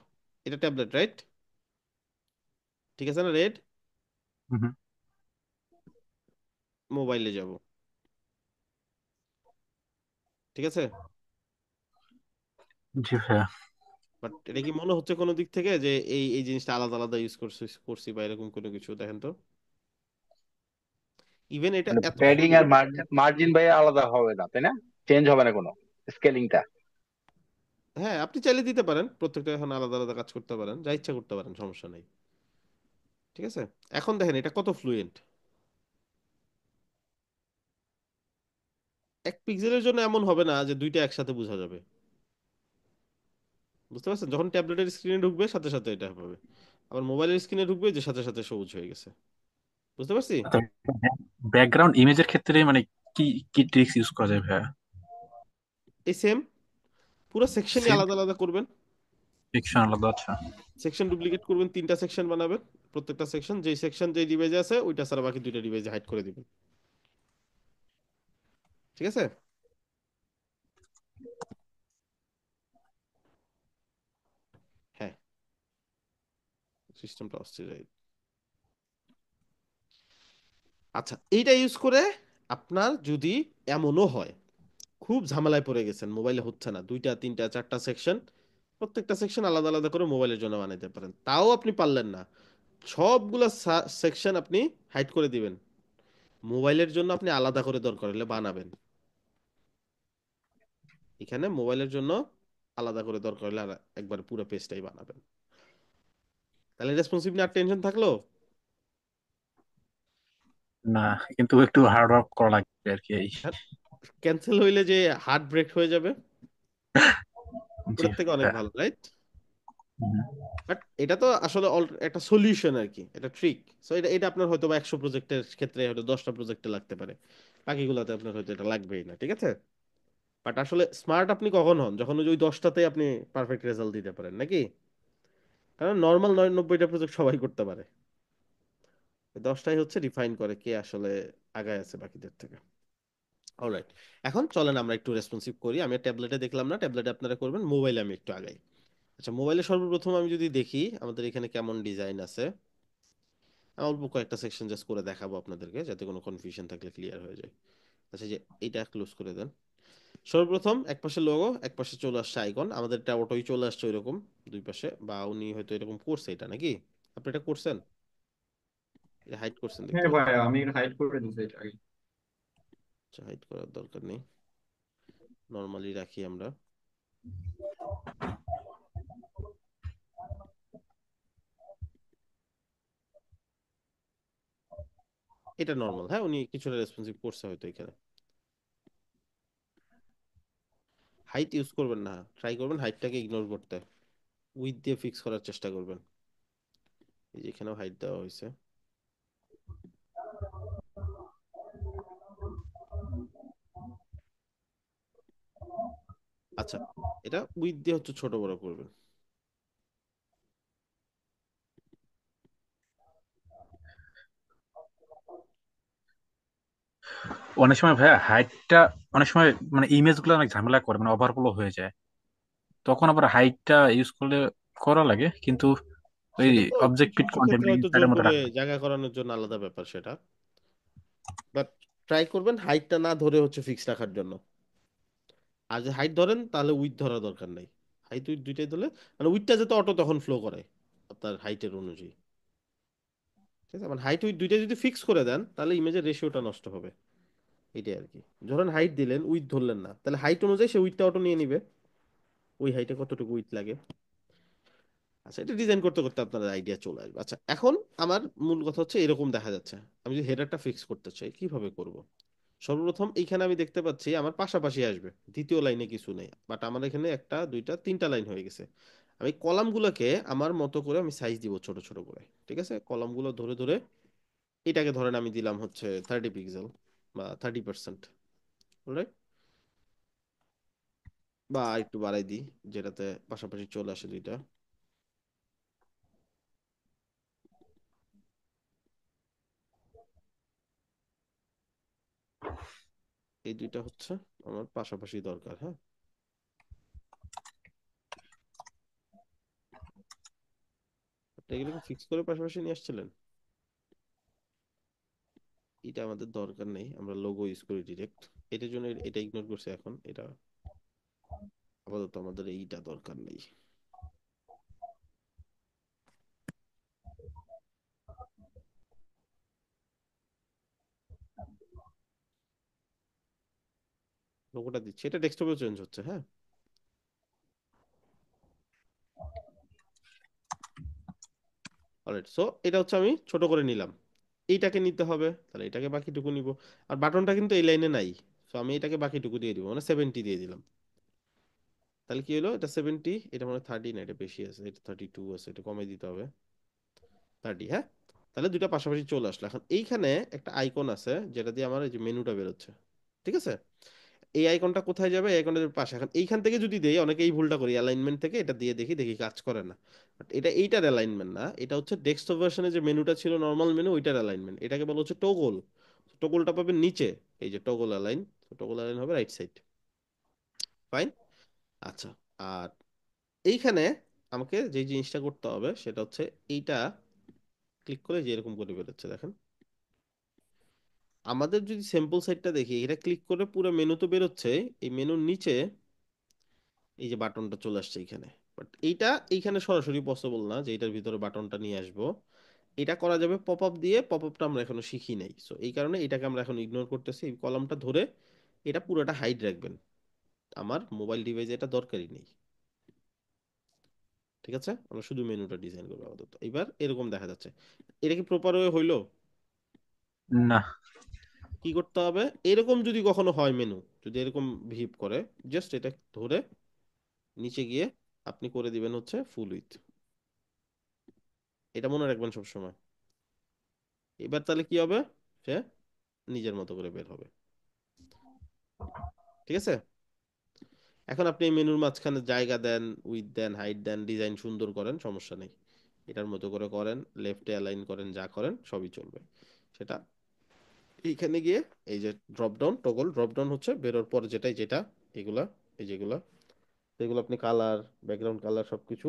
এটা ট্যাবলেট রাইট, ঠিক আছে না রেড? হুম। মোবাইলে যাব, ঠিক আছে। জি ভাইয়া। বাট এটা কি মনে হচ্ছে কোনো দিক থেকে যে এই এই জিনিসটা আলাদা আলাদা ইউজ করছি করছি বা এরকম কোনো কিছু? দেখেন তো, ইভেন এটা মানে এত প্যাডিং সুন্দর। আর মার্জিন মার্জিন ভাই আলাদা হবে না, তাই না? চেঞ্জ হবে না কোনো স্কেলিংটা? হ্যাঁ আপনি চাইলে দিতে পারেন, প্রত্যেকটা এখন আলাদা আলাদা কাজ করতে পারেন, যা ইচ্ছা করতে পারেন, সমস্যা নেই। ঠিক আছে, এখন দেখেন এটা কত ফ্লুয়েন্ট। 1 পিক্সেলের জন্য এমন হবে না যে দুইটা একসাথে বোঝা যাবে, বুঝতে পারছেন? যখন ট্যাবলেটের স্ক্রিনে ঢুকবে সাথে সাথে এটা হবে, আবার মোবাইলের স্ক্রিনে ঢুকবে যে সাথে সাথে সবুজ হয়ে গেছে। বুঝতে পারছি? ব্যাকগ্রাউন্ড ইমেজের ক্ষেত্রে মানে কি কি ট্রিক্স ইউজ করা যায় ভাইয়া? এই সেম পুরো সেকশনই সেম আলাদা আলাদা করবেন, সেকশন আলাদা, আচ্ছা। সেকশন ডুপ্লিকেট করবেন, 3টা সেকশন বানাবেন, প্রত্যেকটা সেকশন যেই সেকশন যেই ডিভাইসে আছে ওইটা ছাড়া বাকি 2টা ডিভাইসে হাইড করে দিবেন। ঠিক আছে, হ্যাঁ সিস্টেমটা অস্থির right? আচ্ছা এইটা ইউজ করে আপনার যদি এমনও হয় খুব ঝামেলায় পড়ে গেছেন, মোবাইলে হচ্ছে না, 2টা 3টা 4টা সেকশন, প্রত্যেকটা সেকশন আলাদা আলাদা করে মোবাইলের জন্য বানাইতে পারেন, তাও আপনি পারলেন না, সবগুলা সেকশন আপনি হাইড করে দিবেন, মোবাইলের জন্য আপনি আলাদা করে দরকার হলে বানাবেন। এখানে মোবাইলের জন্য আলাদা করে দরকার হলে আর একবার পুরো পেজটাই বানাবেন। তাহলে রেসপন্সিভ নিয়ে আর টেনশন থাকলো? না, কিন্তু একটু হার্ড ওয়ার্ক করা লাগবে আর কি এই। ক্যান্সেল হইলে যে হার্ট ব্রেক হয়ে যাবে, জি ওটার থেকে অনেক ভাইয়া। ভালো রাইট? হুম। বাট এটা তো আসলে একটা সলিউশন আর কি, এটা ট্রিক। সো এটা এটা আপনার হয়তো বা 100 প্রজেক্টের ক্ষেত্রে হয়তো 10টা প্রজেক্টে লাগতে পারে, বাকিগুলোতে আপনার হয়তো এটা লাগবেই না, ঠিক আছে। বাট আসলে স্মার্ট আপনি কখন হন, যখন ওই 10টাতে আপনি পারফেক্ট রেজাল্ট দিতে পারেন নাকি? কারণ নর্মাল 99টা প্রজেক্ট সবাই করতে পারে, 10টাই হচ্ছে রিফাইন করে কে আসলে আগায় আছে বাকিদের থেকে। অলরাইট, এখন চলেন আমরা একটু রেসপন্সিভ করি। আমি ট্যাবলেটে দেখলাম না, ট্যাবলেটে আপনারা করবেন, মোবাইলে আমি একটু আগাই। আচ্ছা মোবাইলে সর্বপ্রথম আমি যদি দেখি আমাদের এখানে কেমন ডিজাইন আছে, আমি অল্প কয়েকটা সেকশন জাস্ট করে দেখাবো আপনাদেরকে যাতে কোনো কনফিউশন থাকলে ক্লিয়ার হয়ে যায়। আচ্ছা যে এইটা ক্লোজ করে দেন। সর্বপ্রথম এক পাশে লোগো, এক পাশে চলে আসছে আইকন, আমাদেরটা অটোই চলে আসছে ওইরকম দুই পাশে, বা উনি হয়তো এরকম করছে এটা নাকি? আপনি এটা করছেন, এটা হাইড করছেন দেখতে হ্যাঁ পাচ্ছি। ভাই, আমি হাইড করে দিচ্ছি এটা আগে। আচ্ছা হাইড করার দরকার নেই, নর্মালি রাখি আমরা। এটা নর্মাল, হ্যাঁ উনি কিছুটা রেসপন্সিভ করছে হয়তো এখানে। হাইট ইউজ করবেন না, ট্রাই করবেন হাইটটাকে ইগনোর করতে, উইথ দিয়ে ফিক্স করার চেষ্টা করবেন। এই যে এখানেও হাইট দেওয়া হয়েছে। আচ্ছা, এটা উইথ দিয়ে হচ্ছে ছোট বড় করবেন। অনেক সময় ভাইয়া হাইটটা অনেক সময় মানে ইমেজ গুলো অনেক ঝামেলা করে, মানে ওভারফ্লো হয়ে যায়, তখন আবার হাইটটা ইউজ করলে করা লাগে, কিন্তু ওই সেটা তো কিছু অবজেক্টিভ কিছু কন্টেন্ট ক্ষেত্রে হয়তো জোর ইনসাইডের মধ্যে করে রাখা। জায়গা করানোর জন্য আলাদা ব্যাপার সেটা, বাট ট্রাই করবেন হাইটটা না ধরে হচ্ছে ফিক্স রাখার জন্য। আর যদি হাইট ধরেন তাহলে উইথ ধরা দরকার নাই, হাইট উইথ দুইটাই ধরলে মানে উইথটা যাতে অটো তখন ফ্লো করে আপনার হাইটের অনুযায়ী। ঠিক আছে, মানে হাইট উইথ দুইটাই যদি ফিক্স করে দেন তাহলে ইমেজের রেশিওটা নষ্ট হবে, এটাই আর কি। ধরেন হাইট দিলেন উইথ ধরলেন না, তাহলে হাইট অনুযায়ী সে উইথটা অটো নিয়ে নিবে, ওই হাইটে কতটুকু উইথ লাগে। আচ্ছা, এটা ডিজাইন করতে করতে আপনার আইডিয়া চলে আসবে। আচ্ছা, এখন আমার মূল কথা হচ্ছে এরকম দেখা যাচ্ছে, আমি যদি হেডারটা ফিক্স করতে চাই কিভাবে করব। সর্বপ্রথম এইখানে আমি দেখতে পাচ্ছি আমার পাশাপাশি আসবে, দ্বিতীয় লাইনে কিছু নেই, বাট আমার এখানে একটা দুইটা তিনটা লাইন হয়ে গেছে। আমি কলামগুলোকে আমার মতো করে আমি সাইজ দিব ছোট ছোট করে। ঠিক আছে, কলামগুলো ধরে ধরে এটাকে ধরেন আমি দিলাম হচ্ছে 30 পিক্সেল বা 30%, রাইট, বা একটু বাড়াই দিই যেটাতে পাশাপাশি চলে আসে দুইটা। এই দুইটা হচ্ছে আমার পাশাপাশি দরকার, হ্যাঁ। আপনি এগুলোকে ফিক্স করে পাশাপাশি নিয়ে আসছিলেন, এটা আমাদের দরকার নেই, আমরা লোগো ইউজ করি ডিরেক্ট। এটার জন্য এটা ইগনোর করছে, এখন এটা আপাতত আমাদের এইটা দরকার নেই। লোগোটা দিচ্ছি, এটা ডেস্কটপে চেঞ্জ হচ্ছে, হ্যাঁ। অলরাইট, সো এটা হচ্ছে আমি ছোট করে নিলাম, এইটাকে নিতে হবে, তাহলে এটাকে বাকিটুকু নিব। আর বাটনটা কিন্তু এই লাইনে নাই, সো আমি এটাকে বাকিটুকু দিয়ে দিব, মানে 70 দিয়ে দিলাম। তাহলে কি হলো, এটা 70, এটা মানে 30 না, এটা বেশি আছে, এটা 32 আছে, এটা কমে দিতে হবে 30, হ্যাঁ। তাহলে দুইটা পাশাপাশি চলে আসলো। এখন এইখানে একটা আইকন আছে যেটা দিয়ে আমার এই যে মেনুটা বেরোচ্ছে, ঠিক আছে। এই আইকনটা কোথায় যাবে, এই আইকনটার পাশে। এখন এইখান থেকে যদি দেই, অনেকে এই ভুলটা করি, অ্যালাইনমেন্ট থেকে এটা দিয়ে দেখি দেখি কাজ করে না। বাট এটা এইটার অ্যালাইনমেন্ট না, এটা হচ্ছে ডেস্কটপ ভার্সনে যে মেনুটা ছিল নর্মাল মেনু, ওইটার অ্যালাইনমেন্ট। এটাকে বলা হচ্ছে টগল। টগলটা পাবেন নিচে, এই যে টগল অ্যালাইন, টগল অ্যালাইন হবে রাইট সাইড, ফাইন। আচ্ছা, আর এইখানে আমাকে যে জিনিসটা করতে হবে সেটা হচ্ছে এইটা ক্লিক করে যে এরকম করে বেরোচ্ছে দেখেন। আমাদের যদি স্যাম্পল সাইটটা দেখি, এটা ক্লিক করে পুরো মেনু তো বেরোচ্ছে, এই মেনুর নিচে এই যে বাটনটা চলে আসছে এখানে। বাট এইটা এইখানে সরাসরি পসিবল না যে এটার ভিতরে বাটনটা নিয়ে আসবো। এটা করা যাবে পপ আপ দিয়ে, পপ আপটা আমরা এখনো শিখি নাই, সো এই কারণে এটাকে আমরা এখন ইগনোর করতেছি। এই কলামটা ধরে এটা পুরোটা হাইড রাখবেন, আমার মোবাইল ডিভাইসে এটা দরকারই নেই। ঠিক আছে, আমরা শুধু মেনুটা ডিজাইন করবো আপাতত। এবার এরকম দেখা যাচ্ছে, এটা কি প্রপার ওয়ে হইলো? না। কি করতে হবে, এরকম যদি কখনো হয় মেনু, যদি এরকম বিহেভ করে, জাস্ট এটা ধরে নিচে গিয়ে আপনি করে দিবেন হচ্ছে ফুল উইথ। এটা মনে রাখবেন সব সময়। এবার তাহলে কি হবে, সে নিজের মতো করে বের হবে। ঠিক আছে, এখন আপনি এই মেনুর মাঝখানে জায়গা দেন, উইথ দেন, হাইট দেন, ডিজাইন সুন্দর করেন, সমস্যা নেই। এটার মতো করে করেন, লেফটে অ্যালাইন করেন, যা করেন সবই চলবে সেটা। এইখানে গিয়ে এই যে drop down, toggle drop down হচ্ছে বেরোর পর যেটাই যেটা, এগুলা, এই যেগুলা, এগুলো আপনি কালার, ব্যাকগ্রাউন্ড কালার সবকিছু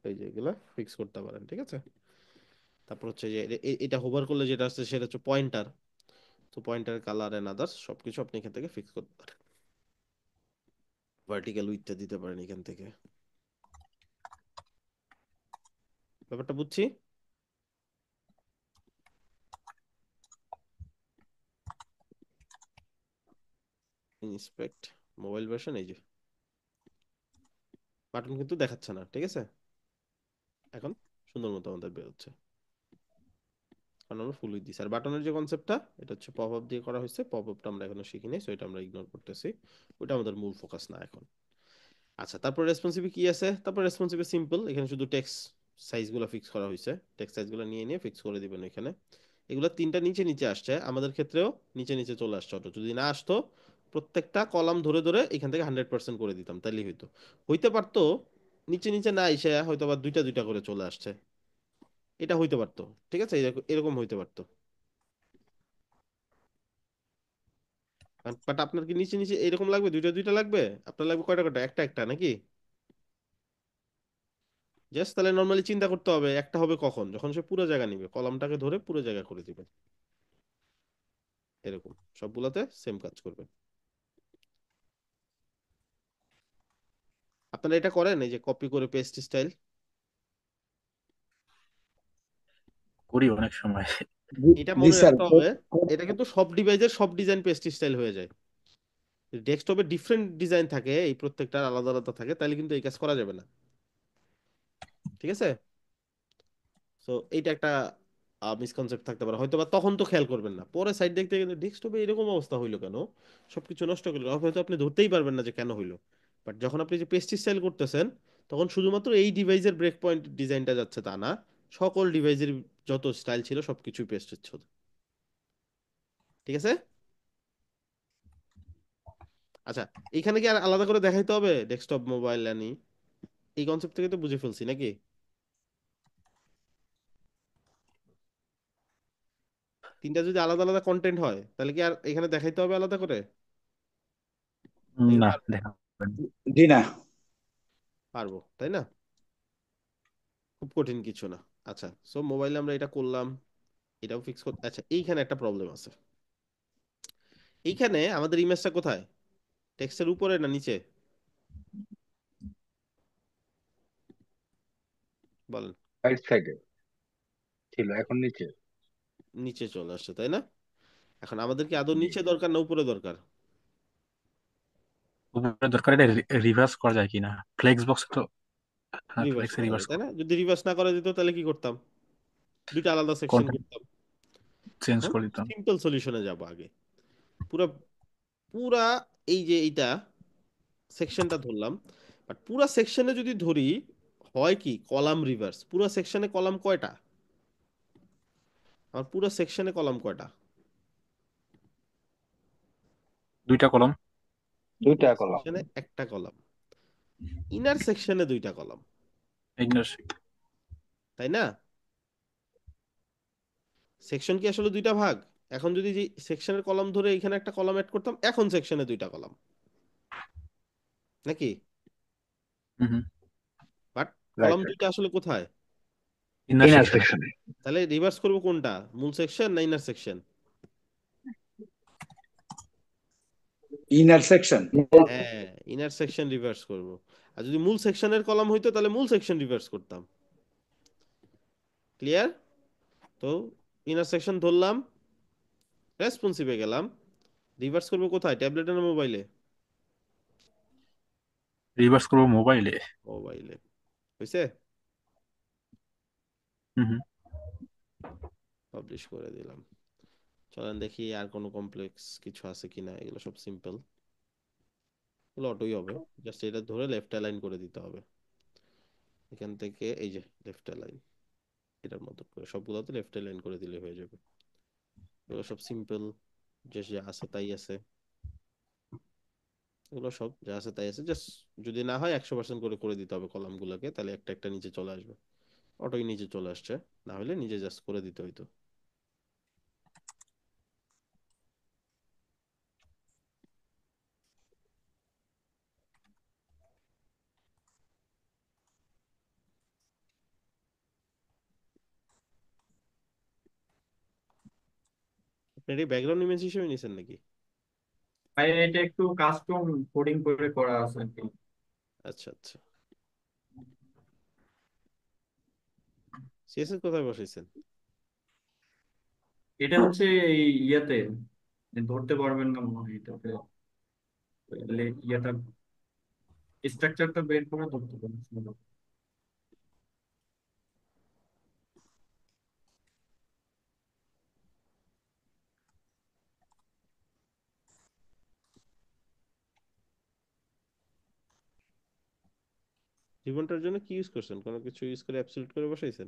এই যে এগুলা ফিক্স করতে পারেন। ঠিক আছে, তারপর হচ্ছে যে এটা হোভার করলে যেটা আসছে সেটা হচ্ছে পয়েন্টার, তো পয়েন্টার কালার এন্ড আদার্স সবকিছু আপনি এখান থেকে ফিক্স করতে পারেন। ভার্টিক্যাল উইথটা দিতে পারেন এখান থেকে। ব্যাপারটা বুঝছি। ইন্সপেক্ট মোবাইল ভার্সন, এই যে বাটন কিন্তু দেখাচ্ছে না, ঠিক আছে। এখন সুন্দর মতো আমাদের বেরোচ্ছে, কারণ আমরা ফুল উইথ দিছি। আর বাটনের যে কনসেপ্টটা, এটা হচ্ছে পপ আপ দিয়ে করা হয়েছে, পপ আপটা আমরা এখনো শিখি নাই, সো এটা আমরা ইগনোর করতেছি, ওটা আমাদের মূল ফোকাস না এখন। আচ্ছা, তারপর রেসপন্সিভে কি আছে? তারপর রেসপন্সিভে সিম্পল, এখানে শুধু টেক্সট সাইজগুলো ফিক্স করা হয়েছে। টেক্সট সাইজগুলো নিয়ে নিয়ে ফিক্স করে দিবেন এখানে। এগুলো তিনটা নিচে নিচে আসছে, আমাদের ক্ষেত্রেও নিচে নিচে চলে আসছে অটো। যদি না আসতো, প্রত্যেকটা কলাম ধরে ধরে এখান থেকে 100% করে দিতাম, তাইলেই হইতো। হইতে পারতো নিচে নিচে না এসে হয়তো বা দুইটা দুইটা করে চলে আসছে, এটা হইতে পারতো। ঠিক আছে, এরকম এরকম হইতে পারতো। বাট আপনার কি নিচে নিচে এরকম লাগবে, দুইটা দুইটা লাগবে? আপনার লাগবে কয়টা কয়টা, একটা একটা নাকি? জাস্ট তাহলে নর্মালি চিন্তা করতে হবে একটা হবে কখন, যখন সে পুরো জায়গা নিবে, কলামটাকে ধরে পুরো জায়গা করে দিবে। এরকম সবগুলাতে সেম কাজ করবে। আপনারা এটা করেন, এই যে কপি করে পেস্ট স্টাইল? করি অনেক সময়। জি এটা জি মনে স্যার। রাখতে হবে, এটা কিন্তু সব ডিভাইসের সব ডিজাইন পেস্ট স্টাইল হয়ে যায়। ডেস্কটপে ডিফারেন্ট ডিজাইন থাকে, এই প্রত্যেকটার আলাদা আলাদা থাকে, তাহলে কিন্তু এই কাজ করা যাবে না। ঠিক আছে, সো এইটা একটা মিসকনসেপ্ট থাকতে পারে হয়তো, বা তখন তো খেয়াল করবেন না, পরে সাইড দেখতে গেলে ডেস্কটপে এরকম অবস্থা হইলো কেন, সবকিছু নষ্ট করলো, হয়তো আপনি ধরতেই পারবেন না যে কেন হইলো। বাট যখন আপনি যে পেস্ট স্টাইল করতেছেন, তখন শুধুমাত্র এই ডিভাইসের ব্রেক পয়েন্ট ডিজাইনটা যাচ্ছে তা না, সকল ডিভাইসের যত স্টাইল ছিল সবকিছুই পেস্ট ছিল। ঠিক আছে। আচ্ছা, এইখানে কি আর আলাদা করে দেখাইতে হবে ডেস্কটপ মোবাইল আনি? এই কনসেপ্ট থেকে তো বুঝে ফেলছি নাকি? তিনটা যদি আলাদা আলাদা কন্টেন্ট হয়, তাহলে কি আর এখানে দেখাইতে হবে আলাদা করে নাকি না, দেখা হবে না। জি না। পারবো, তাই না? খুব কঠিন কিছু না। আচ্ছা, সো মোবাইলে আমরা এটা করলাম, এটাও ফিক্স করতে। আচ্ছা, এইখানে একটা প্রবলেম আছে। এইখানে আমাদের ইমেজটা কোথায়, টেক্সটের উপরে না নিচে? বলেন। রাইট সাইডে ছিল, এখন নিচে। নিচে চলে আসছে, তাই না? এখন আমাদের কি আদৌ নিচে দরকার না উপরে দরকার? উপরে দরকার, এটা রিভার্স করা যায় কিনা ফ্লেক্স বক্স তো। হ্যাঁ, রিভার্স ফ্লেক্সে করা রিভার্স যায়, তাই না? যদি রিভার্স না করা যেত তাহলে কি করতাম? দুইটা আলাদা সেকশন কন্টেন্ট করতাম। চেঞ্জ এখন করে দিতাম। সিম্পল সলিউশনে যাব আগে। পুরা পুরা এই যে এইটা সেকশনটা ধরলাম, বাট পুরা সেকশনে যদি ধরি, হয় কি কলাম রিভার্স। পুরা সেকশনে কলাম কয়টা? আমার পুরো সেকশনে কলাম কয়টা? দুইটা কলম। দুইটা পুরো কলাম। সেকশনে একটা কলাম, ইনার সেকশনে দুইটা কলাম, ইগনোর। তাই না? সেকশন কি আসলে দুইটা ভাগ? এখন যদি যে সেকশনের কলাম ধরে এখানে একটা কলাম অ্যাড করতাম, এখন সেকশনে দুইটা কলাম, নাকি? হুম। But right column right. দুইটা আসলে কোথায়? ইনার ইনার সেকশনে। সেকশনে। তাহলে রিভার্স করব কোনটা, মূল সেকশন না ইনার সেকশন? Inner section. হ্যাঁ, ইনার সেকশন রিভার্স করব। আর যদি মূল সেকশনের কলাম হইতো তাহলে মূল সেকশন রিভার্স করতাম। ক্লিয়ার? তো ইনার সেকশন ধরলাম, রেসপন্সিভে গেলাম, রিভার্স করব কোথায়, ট্যাবলেটে না মোবাইলে? রিভার্স করবো মোবাইলে। মোবাইলে। হয়েছে। হুম। পাবলিশ করে দিলাম। চলেন দেখি আর কোনো কমপ্লেক্স কিছু আছে কিনা, এগুলো সব সিম্পল, এগুলো অটোই হবে। জাস্ট এটা ধরে লেফট অ্যালাইন করে দিতে হবে। এখান থেকে এই যে লেফট অ্যালাইন, এটার মতো করে সবগুলোতে লেফট অ্যালাইন করে দিলে হয়ে যাবে। এগুলো সব সিম্পল, যে যা আছে তাই আছে। এগুলো সব যা আছে তাই আছে, জাস্ট যদি না হয় 100% করে করে দিতে হবে কলামগুলোকে, তাহলে একটা একটা নিচে চলে আসবে। অটোই নিচে চলে আসছে, না হলে নিজে জাস্ট করে দিতে হইতো। আপনার এই ব্যাকগ্রাউন্ড ইমেজ হিসেবে নিছেন নাকি? ভাই এটা একটু কাস্টম কোডিং করে করা আছে আর কি। আচ্ছা আচ্ছা, সিএসএস কোথায় বসাইছেন? এটা হচ্ছে এই ইয়াতে ধরতে পারবেন না মনে হয় এটাতে, ইয়াটা স্ট্রাকচারটা বের করে ধরতে পারবেন। রিবনটার জন্য কি ইউজ করছেন? কোনো কিছু ইউজ করে অ্যাবসলিউট করে বসাইছেন?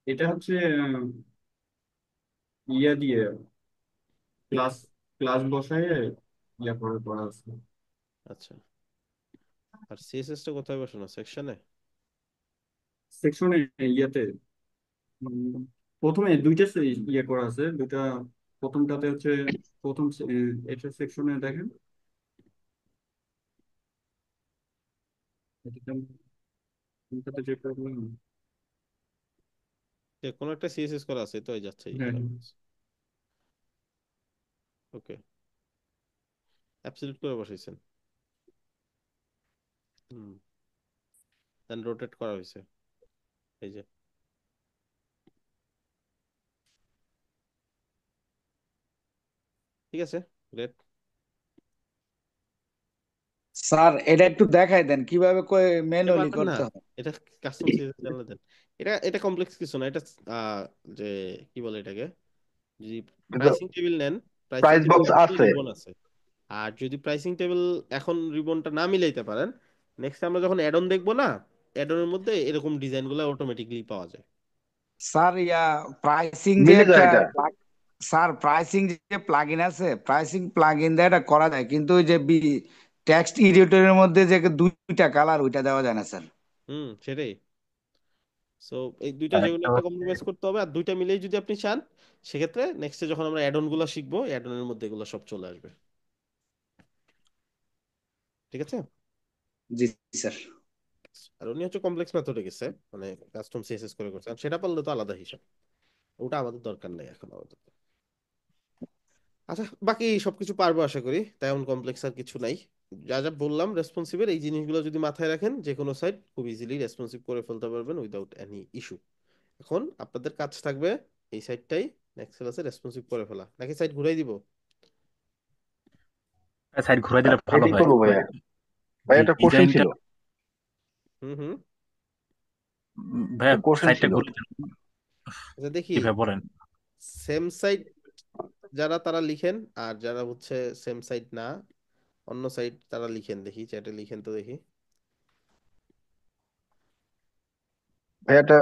এটা হচ্ছে ইয়া দিয়ে ক্লাস ক্লাস বসায় ইয়া করে করা আছে। আচ্ছা, আর সিএসএস টা কোথায় বসানো, সেকশনে? সেকশনে ইয়াতে প্রথমে দুইটা ইয়ে করা আছে দুইটা। প্রথমটাতে হচ্ছে প্রথম এটা সেকশনে দেখেন কোনটাতে যে প্রবলেম। যে কোনো একটা সিএসএস করা আছে তো, যাচ্ছে হ্যাঁ হ্যাঁ। ওকে, অ্যাবসলিউট করে বসাইছেন। হুম, দেন রোটেট করা হয়েছে, এই যে। ঠিক আছে, গ্রেট। স্যার এটা একটু দেখাই দেন কিভাবে এটা ম্যানুয়ালি পারবেন না, করতে হয়। এটা কাস্টম সিএসএস জানলে দেন। এটা এটা কমপ্লেক্স কিছু না, এটা যে কি বলে এটাকে, যদি প্রাইসিং টেবিল নেন, প্রাইসিং প্রাইস বক্স টেবিলের মধ্যে আছে। রিবন আছে। আর যদি প্রাইসিং টেবিল এখন রিবনটা না মিলাইতে পারেন, নেক্সট আমরা যখন অ্যাড অন দেখবো না, অ্যাড অনের মধ্যে এরকম ডিজাইনগুলো অটোমেটিকলি পাওয়া যায়। স্যার প্রাইসিং যে মিলে একটা যায় এটা। স্যার প্রাইসিং যে প্লাগইন আছে, প্রাইসিং প্লাগইন দিয়ে এটা করা যায়, কিন্তু ওই যে টেক্সট এডিটরের মধ্যে যে দুইটা কালার ওইটা দেওয়া যায় না স্যার। হুম, সেটাই। সো এই দুইটা যেগুলো একটা একটা কম্প্রোমাইজ করতে হবে, আর দুইটা মিলেই যদি আপনি চান, সেক্ষেত্রে নেক্সটে যখন আমরা অ্যাড অন গুলো শিখবো, অ্যাড অনের মধ্যে এগুলো সব চলে আসবে। ঠিক আছে। জি স্যার। আর উনি হচ্ছে কমপ্লেক্স মেথডে গেছে, মানে কাস্টম সিএসএস করে করছে, আর সেটা পারলে তো আলাদা হিসাব। ওটা আমাদের দরকার নেই এখন আপাতত। আচ্ছা, বাকি সবকিছু পারবো আশা করি, তেমন কমপ্লেক্স আর কিছু নাই। যা যা বললাম রেসপন্সিভের, এই জিনিসগুলো যদি মাথায় রাখেন, যে কোনো সাইট খুব ইজিলি রেসপন্সিভ করে ফেলতে পারবেন উইদাউট এনি ইস্যু। এখন আপনাদের কাজ থাকবে এই সাইটটাই নেক্সট রেসপন্সিভ করে ফেলা, নাকি সাইট ঘুরাই দিব? সাইড ঘুরাই দিলে ভালো এটাই হয়। করবো ভাইয়া। ভাইয়া একটা কোশ্চেন ডিজাইনটা ছিল। হুম হুম। ভাইয়া কোশ্চেন সাইডটা ছিল। ঘুরে দেন। আচ্ছা দেখি, কি ভাই বলেন। সেম সাইট যারা তারা লিখেন, আর যারা হচ্ছে সেম সাইট না, অন্য সাইট তারা লিখেন, দেখি চ্যাটে লিখেন তো দেখি। ভাইয়া একটা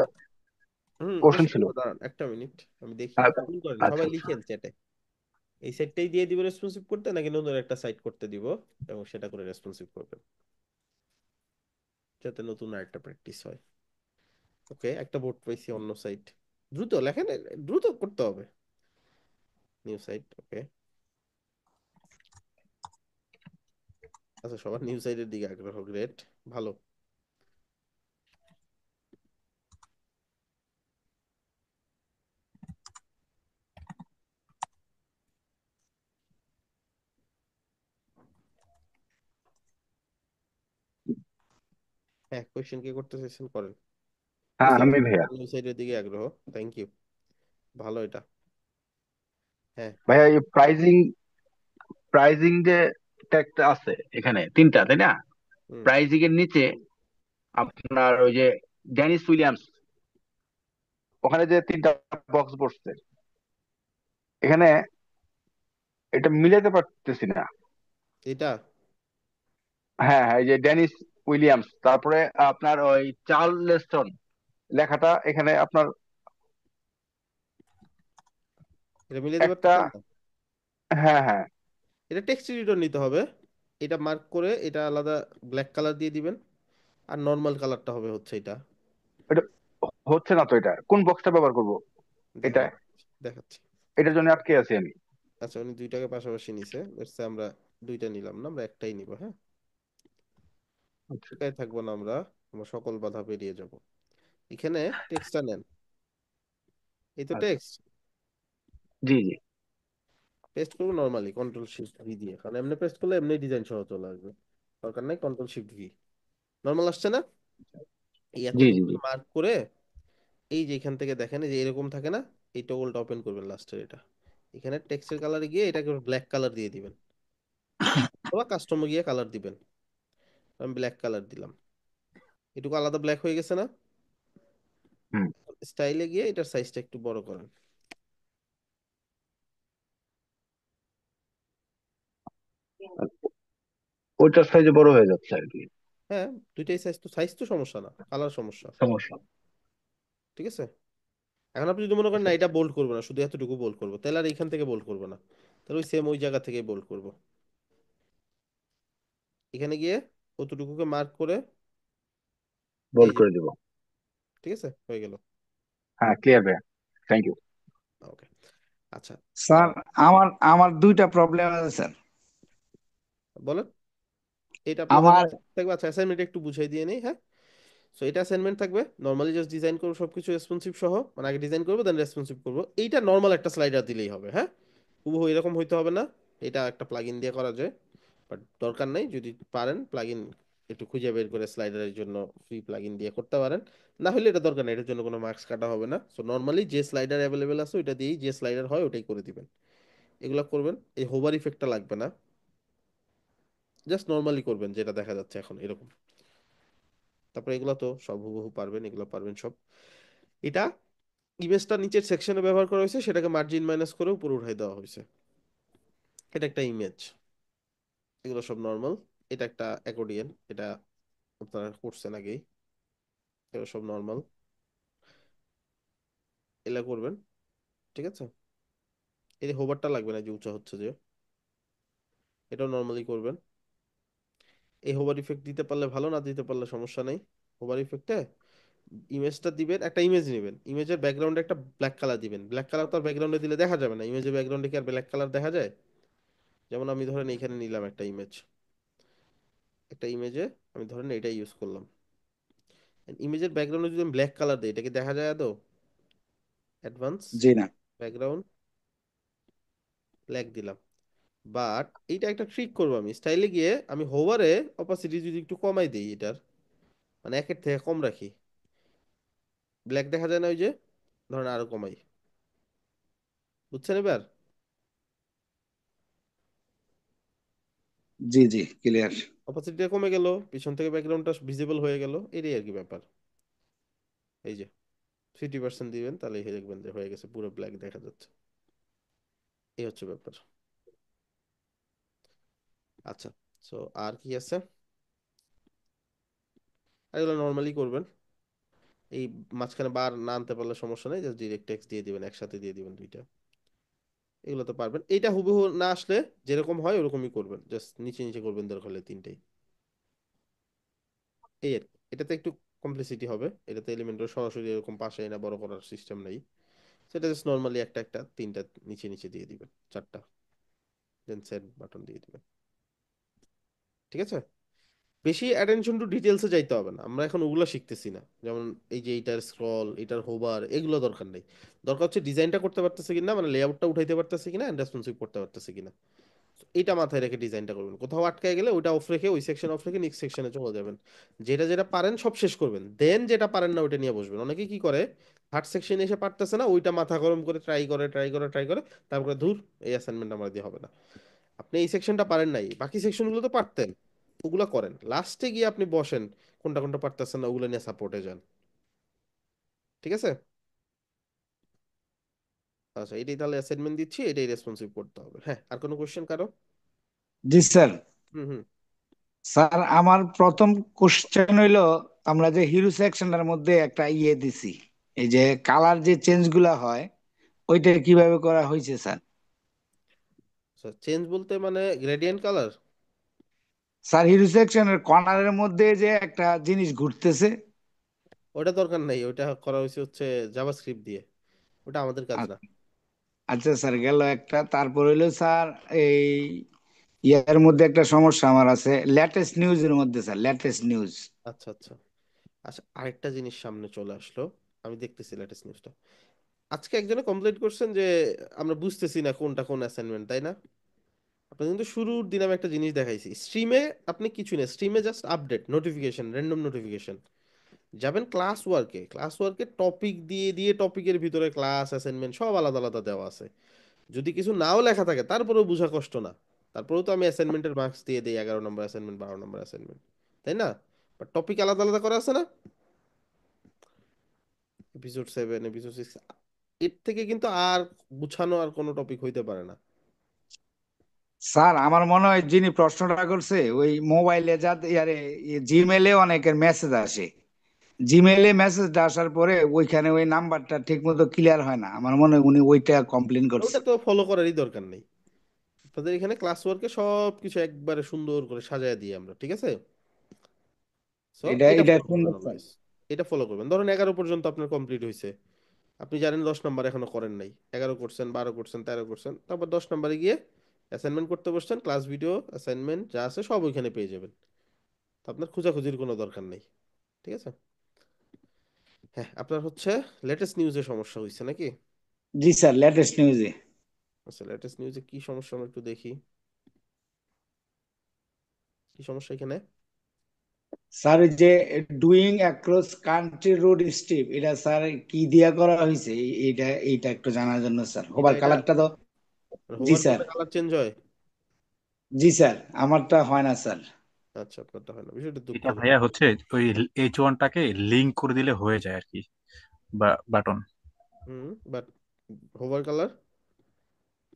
হুম, কোশ্চেন কোশ্চেন ছিল। করবো, দাঁড়ান একটা মিনিট, আমি দেখি। আ- শুরু করেন, আচ্ছা সবাই আচ্ছা। লিখেন চ্যাটে। এই সাইটটাই দিয়ে দিব রেসপন্সিভ করতে, নাকি নতুন একটা সাইট করতে দিব এবং সেটা করে রেসপন্সিভ করবেন, যাতে নতুন আরেকটা প্র্যাকটিস হয়। ওকে, একটা বোর্ড পাইছি অন্য সাইট। দ্রুত লেখেন, দ্রুত করতে হবে। নিউ সাইট, ওকে। আচ্ছা, সবার নিউ সাইটের দিকে আগ্রহ, গ্রেট, ভালো। হ্যাঁ, কোয়েশ্চেন কে করতে চাইছেন করেন। হ্যাঁ বুঝতে আমি পারছি ভাইয়া। নিউ সাইটের দিকে আগ্রহ, থ্যাংক ইউ, ভালো এটা। হ্যাঁ। ভাইয়া এই প্রাইজিং প্রাইজিং যে ট্যাগটা আছে এখানে তিনটা, তাই না? হুম। প্রাইজিং এর নিচে আপনার ওই যে ড্যানিস উইলিয়ামস, ওখানে যে তিনটা বক্স বসছে, এখানে এটা মিলাতে পারতেছি না। এটা হ্যাঁ হ্যাঁ, এই যে ড্যানিস উইলিয়ামস, তারপরে আপনার ওই চার্লস্টন লেখাটা এখানে আপনার এটা মিলাতে একটা। পারতেছেন না? হ্যাঁ হ্যাঁ। এটা টেক্সট এডিটর নিতে হবে। এটা মার্ক করে এটা আলাদা ব্ল্যাক কালার দিয়ে দিবেন, আর নর্মাল কালারটা হবে হচ্ছে এটা। এটা হচ্ছে না তো, এটা কোন বক্সটা ব্যবহার করব? এটা দেখেন, দেখাচ্ছি। এটার জন্য আটকে আছি আমি। আচ্ছা, উনি দুইটাকে পাশাপাশি নিছে, লেটস সে আমরা দুইটা নিলাম না, আমরা একটাই নিব, হ্যাঁ। আচ্ছা একাই থাকবো না আমরা, আমরা সকল বাধা পেরিয়ে যাব। এখানে টেক্সটটা নেন, এই তো আচ্ছা। টেক্সট। জি জি। পেস্ট করবো নর্মালি কন্ট্রোল শিফট ভি দিয়ে, কারণ এমনি পেস্ট করলে এমনি ডিজাইন সহ চলে আসবে, দরকার নাই কন্ট্রোল শিফট ভি। নর্মাল আসছে না? এই জি জি এতটুকু জি। মার্ক করে, এই যে এখান থেকে দেখেন, এই যে এরকম থাকে না, এই টগলটা ওপেন করবেন লাস্টের এটা। এখানে টেক্সটের কালারে গিয়ে এটাকে ব্ল্যাক কালার দিয়ে দিবেন, অথবা কাস্টমে গিয়ে কালার দিবেন। আমি ব্ল্যাক কালার দিলাম, এটুকু আলাদা ব্ল্যাক হয়ে গেছে না? হুম। স্টাইলে গিয়ে এটার সাইজটা একটু বড় করেন। ওইটার সাইজে বড় হয়ে যাচ্ছে আর কি। হ্যাঁ, দুইটাই সাইজ, তো সাইজ তো সমস্যা না, কালার সমস্যা। সমস্যা। ঠিক আছে, এখন আপনি যদি মনে করেন না এটা বোল্ড করবো না, শুধু এতটুকু বোল্ড করবো, তাহলে আর এইখান থেকে বোল্ড করবো না, তাহলে ওই সেম ওই জায়গা থেকে বোল্ড করবো। এখানে গিয়ে কতটুকুকে মার্ক করে এই বোল্ড যে, করে দিব। ঠিক আছে, হয়ে গেল। হ্যাঁ, ক্লিয়ার ভাইয়া, থ্যাংক ইউ। ওকে, আচ্ছা। স্যার, আমার আমার দুইটা প্রবলেম আছে স্যার। বলেন। এটা আপনাদের আমার থাকবে, আচ্ছা অ্যাসাইনমেন্ট একটু বুঝাই দিয়ে নেই, হ্যাঁ। সো এটা অ্যাসাইনমেন্ট থাকবে, নর্মালি জাস্ট ডিজাইন করবো সবকিছু রেসপন্সিভ সহ, মানে আগে ডিজাইন করবো দেন রেসপন্সিভ করবো, এইটা নর্মাল একটা স্লাইডার দিলেই হবে, হ্যাঁ। হুবহু এরকম হইতে হবে না, এটা একটা প্লাগইন দিয়ে করা যায়, বাট দরকার নাই, যদি পারেন প্লাগইন একটু খুঁজে বের করে স্লাইডারের জন্য ফ্রি প্লাগইন দিয়ে করতে পারেন, না হলে এটা দরকার নেই, এটার জন্য কোনো মার্কস কাটা হবে না। সো নর্মালি যে স্লাইডার অ্যাভেলেবেল আছে ওইটা দিয়েই, যে স্লাইডার হয় ওটাই করে দিবেন, এগুলা করবেন। এই হোভার ইফেক্টটা লাগবে না, জাস্ট নর্মালি করবেন যেটা দেখা যাচ্ছে এখন এরকম। তারপরে এগুলো তো সব হুবহু পারবেন, এগুলো পারবেন সব। এটা ইমেজটা নিচের সেকশনে ব্যবহার করা হয়েছে, সেটাকে মার্জিন মাইনাস করে উপরে উঠাই দেওয়া হয়েছে, এটা একটা ইমেজ, এগুলো সব নর্মাল। এটা একটা অ্যাকর্ডিয়ন, এটা আপনারা করছেন আগেই, এগুলো সব নর্মাল, এগুলা করবেন। ঠিক আছে, এই যে হোভারটা লাগবে না, যে উঁচা হচ্ছে যে, এটাও নর্মালি করবেন। এই হোভার ইফেক্ট দিতে পারলে ভালো, না দিতে পারলে সমস্যা নেই। হোভার ইফেক্টে ইমেজটা দিবেন, একটা ইমেজ নেবেন, ইমেজের ব্যাকগ্রাউন্ডে একটা ব্ল্যাক কালার দিবেন, ব্ল্যাক কালার তো আর ব্যাকগ্রাউন্ডে দিলে দেখা যাবে না, ইমেজের ব্যাকগ্রাউন্ডে কি আর ব্ল্যাক কালার দেখা যায়? যেমন আমি ধরেন এইখানে নিলাম একটা ইমেজ, একটা ইমেজে আমি ধরেন এটা ইউজ করলাম, ইমেজের ব্যাকগ্রাউন্ডে যদি আমি ব্ল্যাক কালার দিই, এটা কি দেখা যায় আদৌ? অ্যাডভান্স, জি না। ব্যাকগ্রাউন্ড, ব্ল্যাক দিলাম। বাট এইটা একটা ট্রিক করবো, আমি স্টাইলে গিয়ে আমি হোভারে অপাসিটি যদি একটু কমাই দিই এটার, মানে একের থেকে কম রাখি, ব্ল্যাক দেখা যায় না ওই যে, ধরেন আরো কমাই, বুঝছেন এবার? জি জি, ক্লিয়ার। অপাসিটিটা কমে গেল, পিছন থেকে ব্যাকগ্রাউন্ডটা ভিজিবল হয়ে গেল, এটাই আর কি ব্যাপার। এই যে 50% দিবেন, তাহলে দেখবেন যে হয়ে গেছে, পুরো ব্ল্যাক দেখা যাচ্ছে, এই হচ্ছে ব্যাপার। আচ্ছা, সো আর কি আছে, আর এগুলো নর্মালি করবেন। এই মাঝখানে বার না আনতে পারলে সমস্যা নেই, জাস্ট ডিরেক্ট টেক্সট দিয়ে দিবেন, একসাথে দিয়ে দিবেন দুইটা, এগুলো তো পারবেন। এইটা হুবহু না আসলে যেরকম হয় ওরকমই করবেন, জাস্ট নিচে নিচে করবেন দরকার হলে তিনটেই, এই আর কি। এটাতে একটু কমপ্লেক্সিটি হবে, এটাতে এলিমেন্টের সরাসরি এরকম পাশে না বড় করার সিস্টেম নেই, সেটা জাস্ট নর্মালি একটা একটা তিনটা নিচে নিচে দিয়ে দিবেন, চারটা, দেন সেন্ড বাটন দিয়ে দিবেন। ঠিক আছে, বেশি অ্যাটেনশন টু ডিটেলসে যাইতে হবে না, আমরা এখন ওগুলো শিখতেছি না, যেমন এই যে এইটার স্ক্রল, এটার হোভার, এগুলো দরকার নেই। দরকার হচ্ছে ডিজাইনটা করতে পারতেছে কিনা, মানে লেআউটটা উঠাইতে পারতেছে কিনা, এন্ড রেসপন্সিভ করতে পারতেছে কিনা, এটা মাথায় রেখে ডিজাইনটা করবেন। কোথাও আটকায় গেলে ওইটা অফ রেখে, ওই সেকশন অফ রেখে নেক্সট সেকশনে চলে যাবেন, যেটা যেটা পারেন সব শেষ করবেন, দেন যেটা পারেন না ওইটা নিয়ে বসবেন। অনেকে কি করে, থার্ড সেকশনে এসে পারতেছে না, ওইটা মাথা গরম করে ট্রাই করে তারপরে ধুর, এই অ্যাসাইনমেন্ট আমার দিয়ে হবে না। আপনি এই সেকশনটা পারেন নাই, বাকি সেকশনগুলো তো পারতেন, ওগুলা করেন, লাস্টে গিয়ে আপনি বসেন, কোনটা কোনটা পারতেছেন না ওগুলো নিয়ে সাপোর্টে যান। ঠিক আছে, আচ্ছা এটাই তাহলে অ্যাসাইনমেন্ট দিচ্ছি, এটাই রেসপন্সিভ করতে হবে। হ্যাঁ, আর কোনো কোশ্চেন কারো? জি স্যার। হুম হুম। স্যার, আমার প্রথম কোশ্চেন হইলো, আমরা যে হিরো সেকশনের মধ্যে একটা ইয়ে দিছি, এই যে কালার যে চেঞ্জ গুলা হয়, ওইটা কিভাবে করা হয়েছে স্যার? আচ্ছা, চেঞ্জ বলতে মানে গ্রেডিয়েন্ট কালার? স্যার, হিরো সেকশনের কর্নারের মধ্যে যে একটা জিনিস ঘুরতেছে। ওটা দরকার নাই, ওটা করা হয়েছে হচ্ছে জাভাস্ক্রিপ্ট দিয়ে, ওটা আমাদের কাজ না। আচ্ছা স্যার, গেল একটা। তারপর হইলো স্যার, এই ইয়ার মধ্যে একটা সমস্যা আমার আছে, লেটেস্ট নিউজের মধ্যে স্যার, লেটেস্ট নিউজ। আচ্ছা আচ্ছা, আচ্ছা আরেকটা জিনিস সামনে চলে আসলো, আমি দেখতেছি লেটেস্ট নিউজটা। আজকে একজনে কমপ্লেইন করছেন যে আমরা বুঝতেছি না কোনটা কোন অ্যাসাইনমেন্ট, তাই না? আপনি কিন্তু শুরুর দিন আমি একটা জিনিস দেখাইছি, স্ট্রিমে আপনি কিছু না, স্ট্রিমে just update notification, random notification, যাবেন ক্লাস ওয়ার্কে, ক্লাস ওয়ার্কে টপিক দিয়ে দিয়ে টপিকের ভিতরে ক্লাস অ্যাসাইনমেন্ট সব আলাদা আলাদা দেওয়া আছে। যদি কিছু নাও লেখা থাকে তারপরেও বোঝা কষ্ট না, তারপরেও তো আমি অ্যাসাইনমেন্টের মার্কস দিয়ে দিই, 11 নম্বর অ্যাসাইনমেন্ট, 12 নম্বর অ্যাসাইনমেন্ট, তাই না? বাট টপিক আলাদা আলাদা করা আছে না, এপিসোড 7, এপিসোড 6, এর থেকে কিন্তু আর গুছানো আর কোনো টপিক হইতে পারে না। স্যার আমার মনে হয় যিনি প্রশ্নটা করছে ওই মোবাইলে যাতে ইয়ারে জিমেলে অনেকের মেসেজ আসে, জিমেলে মেসেজটা আসার পরে ওইখানে ওই নাম্বারটা ঠিক মতো ক্লিয়ার হয় না, আমার মনে হয় উনি ওইটা কমপ্লেন করছে। ওটা তো ফলো করারই দরকার নেই। আপনাদের এখানে ক্লাস ওয়ার্কে সব কিছু একবারে সুন্দর করে সাজায় দিই আমরা, ঠিক আছে? সো এটা এটা এটা ফলো করবেন সুন্দর স্যার। অলওয়েজ। এটা ফলো করবেন। ধরুন 11 পর্যন্ত আপনার কমপ্লিট হয়েছে, আপনি জানেন 10 নাম্বার এখনো করেন নাই, 11 করছেন, 12 করছেন, 13 করছেন, তারপর 10 নাম্বারে গিয়ে অ্যাসাইনমেন্ট করতে বসছেন, ক্লাস ভিডিও অ্যাসাইনমেন্ট যা আছে সব ওইখানে পেয়ে যাবেন। তো আপনার খোঁজাখুঁজির কোনো দরকার নেই, ঠিক আছে? হ্যাঁ, আপনার হচ্ছে লেটেস্ট নিউজে সমস্যা হয়েছে নাকি? জি স্যার, লেটেস্ট নিউজে। আচ্ছা, লেটেস্ট নিউজে কি সমস্যা আমরা একটু দেখি। কি সমস্যা এখানে? স্যার এই যে doing across country road strip, এটা স্যার কি দিয়া করা হয়েছে এইটা এইটা একটু জানার জন্য স্যার, এটা হোবার এটা কালারটা তো। জি হোভার স্যার। করলে কালার চেঞ্জ হয়? জি স্যার, আমারটা হয় না স্যার। আচ্ছা, আপনারটা হয় না, বিষয়টা এটা দুঃখজনক। ভাইয়া হচ্ছে ওই H1টাকে লিঙ্ক করে দিলে হয়ে যায় আর কি, বা button. Hmm, but hover colour,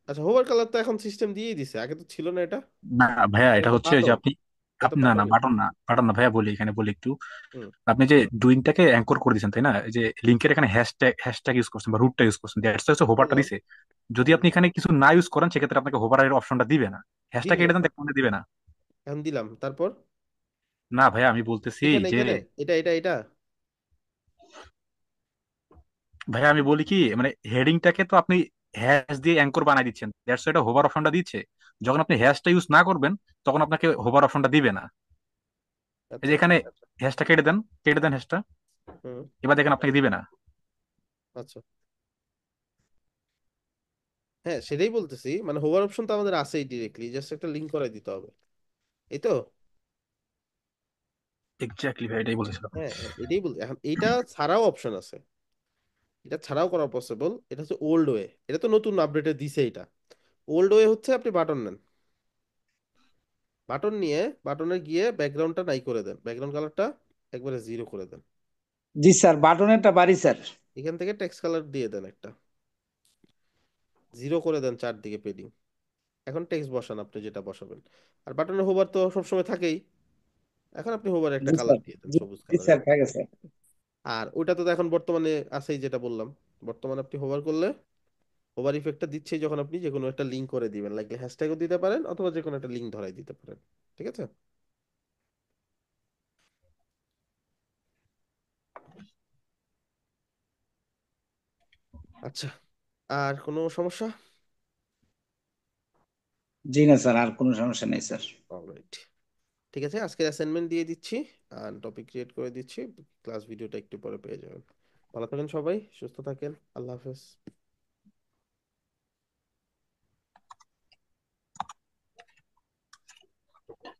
আচ্ছা হোভার কালার তো এখন সিস্টেম দিয়েই দিছে, আগে তো ছিল না এটা। না ভাইয়া, এটা এটা তো হচ্ছে যে বাটন, আপনি এটা তো না না বাটন এটা। বাটন না, বাটন না ভাইয়া, বলি এখানে বলি একটু। হুম আপনি যে ডুইংটাকে অ্যাঙ্কর করে দিয়েছেন তাই না, এই যে লিঙ্কের এখানে হ্যাশট্যাগ ইউজ করছেন বা রুটটা ইউজ করছেন, দ্যাটস হচ্ছে হোভারটা বললাম। দিছে। যদি হুম, আপনি এখানে কিছু না ইউজ করেন সেক্ষেত্রে আপনাকে হোভারের অপশনটা দিবে না। হ্যাশট্যাগ দিবে এটা দেন, না। দেখতে দিবে না। এখন দিলাম, তারপর না ভাইয়া, আমি বলতেছি এখানে যে, এখানে এটা ভাইয়া আমি বলি কি, মানে হেডিংটাকে তো আপনি হ্যাশ দিয়ে অ্যাঙ্কর বানাই দিচ্ছেন, দ্যাটস এটা হোভার অপশনটা দিচ্ছে। যখন আপনি হ্যাশটা ইউজ না করবেন তখন আপনাকে হোভার অপশনটা দিবে না। এই যে আচ্ছা এখানে আচ্ছা। হ্যাশটা কেটে দেন হ্যাশটা, হুম, এবার দেখেন আপনাকে দিবে না। আচ্ছা। হ্যাঁ, সেটাই বলতেছি, মানে হোভার অপশন তো আমাদের আছেই, ডিরেক্টলি জাস্ট একটা লিঙ্ক করাই দিতে হবে, এই তো। এক্স্যাক্টলি ভাই, এটাই বলতেছিলাম। হ্যাঁ হ্যাঁ, এটাই বলতে, এখন এইটা ছাড়াও অপশন আছে, এটা ছাড়াও করা পসিবল। এটা হচ্ছে ওল্ড ওয়ে, এটা তো নতুন আপডেটে দিছে এটা। ওল্ড ওয়ে হচ্ছে আপনি বাটন নেন, বাটন নিয়ে বাটনে গিয়ে ব্যাকগ্রাউন্ডটা নাই করে দেন, ব্যাকগ্রাউন্ড কালারটা একবারে জিরো করে দেন। জি স্যার, বাটনেরটা বাড়ি স্যার। এখান থেকে টেক্সট কালার দিয়ে দেন একটা, জিরো করে দেন চারদিকে পেডিং। এখন টেক্সট বসান আপনি যেটা বসাবেন। আর বাটনের হোভার তো সবসময় থাকেই, এখন আপনি হোভার একটা জি কালার স্যার। দিয়ে দেন, জি সবুজ জি কালারের। স্যার, থাকে স্যার। আর ওইটা তো এখন বর্তমানে আছেই, যেটা বললাম। বর্তমানে আপনি হোভার করলে হোভার ইফেক্টটা দিচ্ছেই যখন আপনি যে কোনো একটা লিঙ্ক করে দিবেন, লাইক হ্যাশট্যাগও দিতে পারেন অথবা যে কোনো একটা লিঙ্ক ধরাই দিতে পারেন, ঠিক আছে? আচ্ছা, আর কোনো সমস্যা? জি না স্যার, আর কোনো সমস্যা নেই স্যার। অলরাইট, ঠিক আছে, আজকের অ্যাসাইনমেন্ট দিয়ে দিচ্ছি আর টপিক ক্রিয়েট করে দিচ্ছি, ক্লাস ভিডিওটা একটু পরে পেয়ে যাবেন। ভালো থাকেন সবাই, সুস্থ থাকেন, আল্লাহ হাফেজ।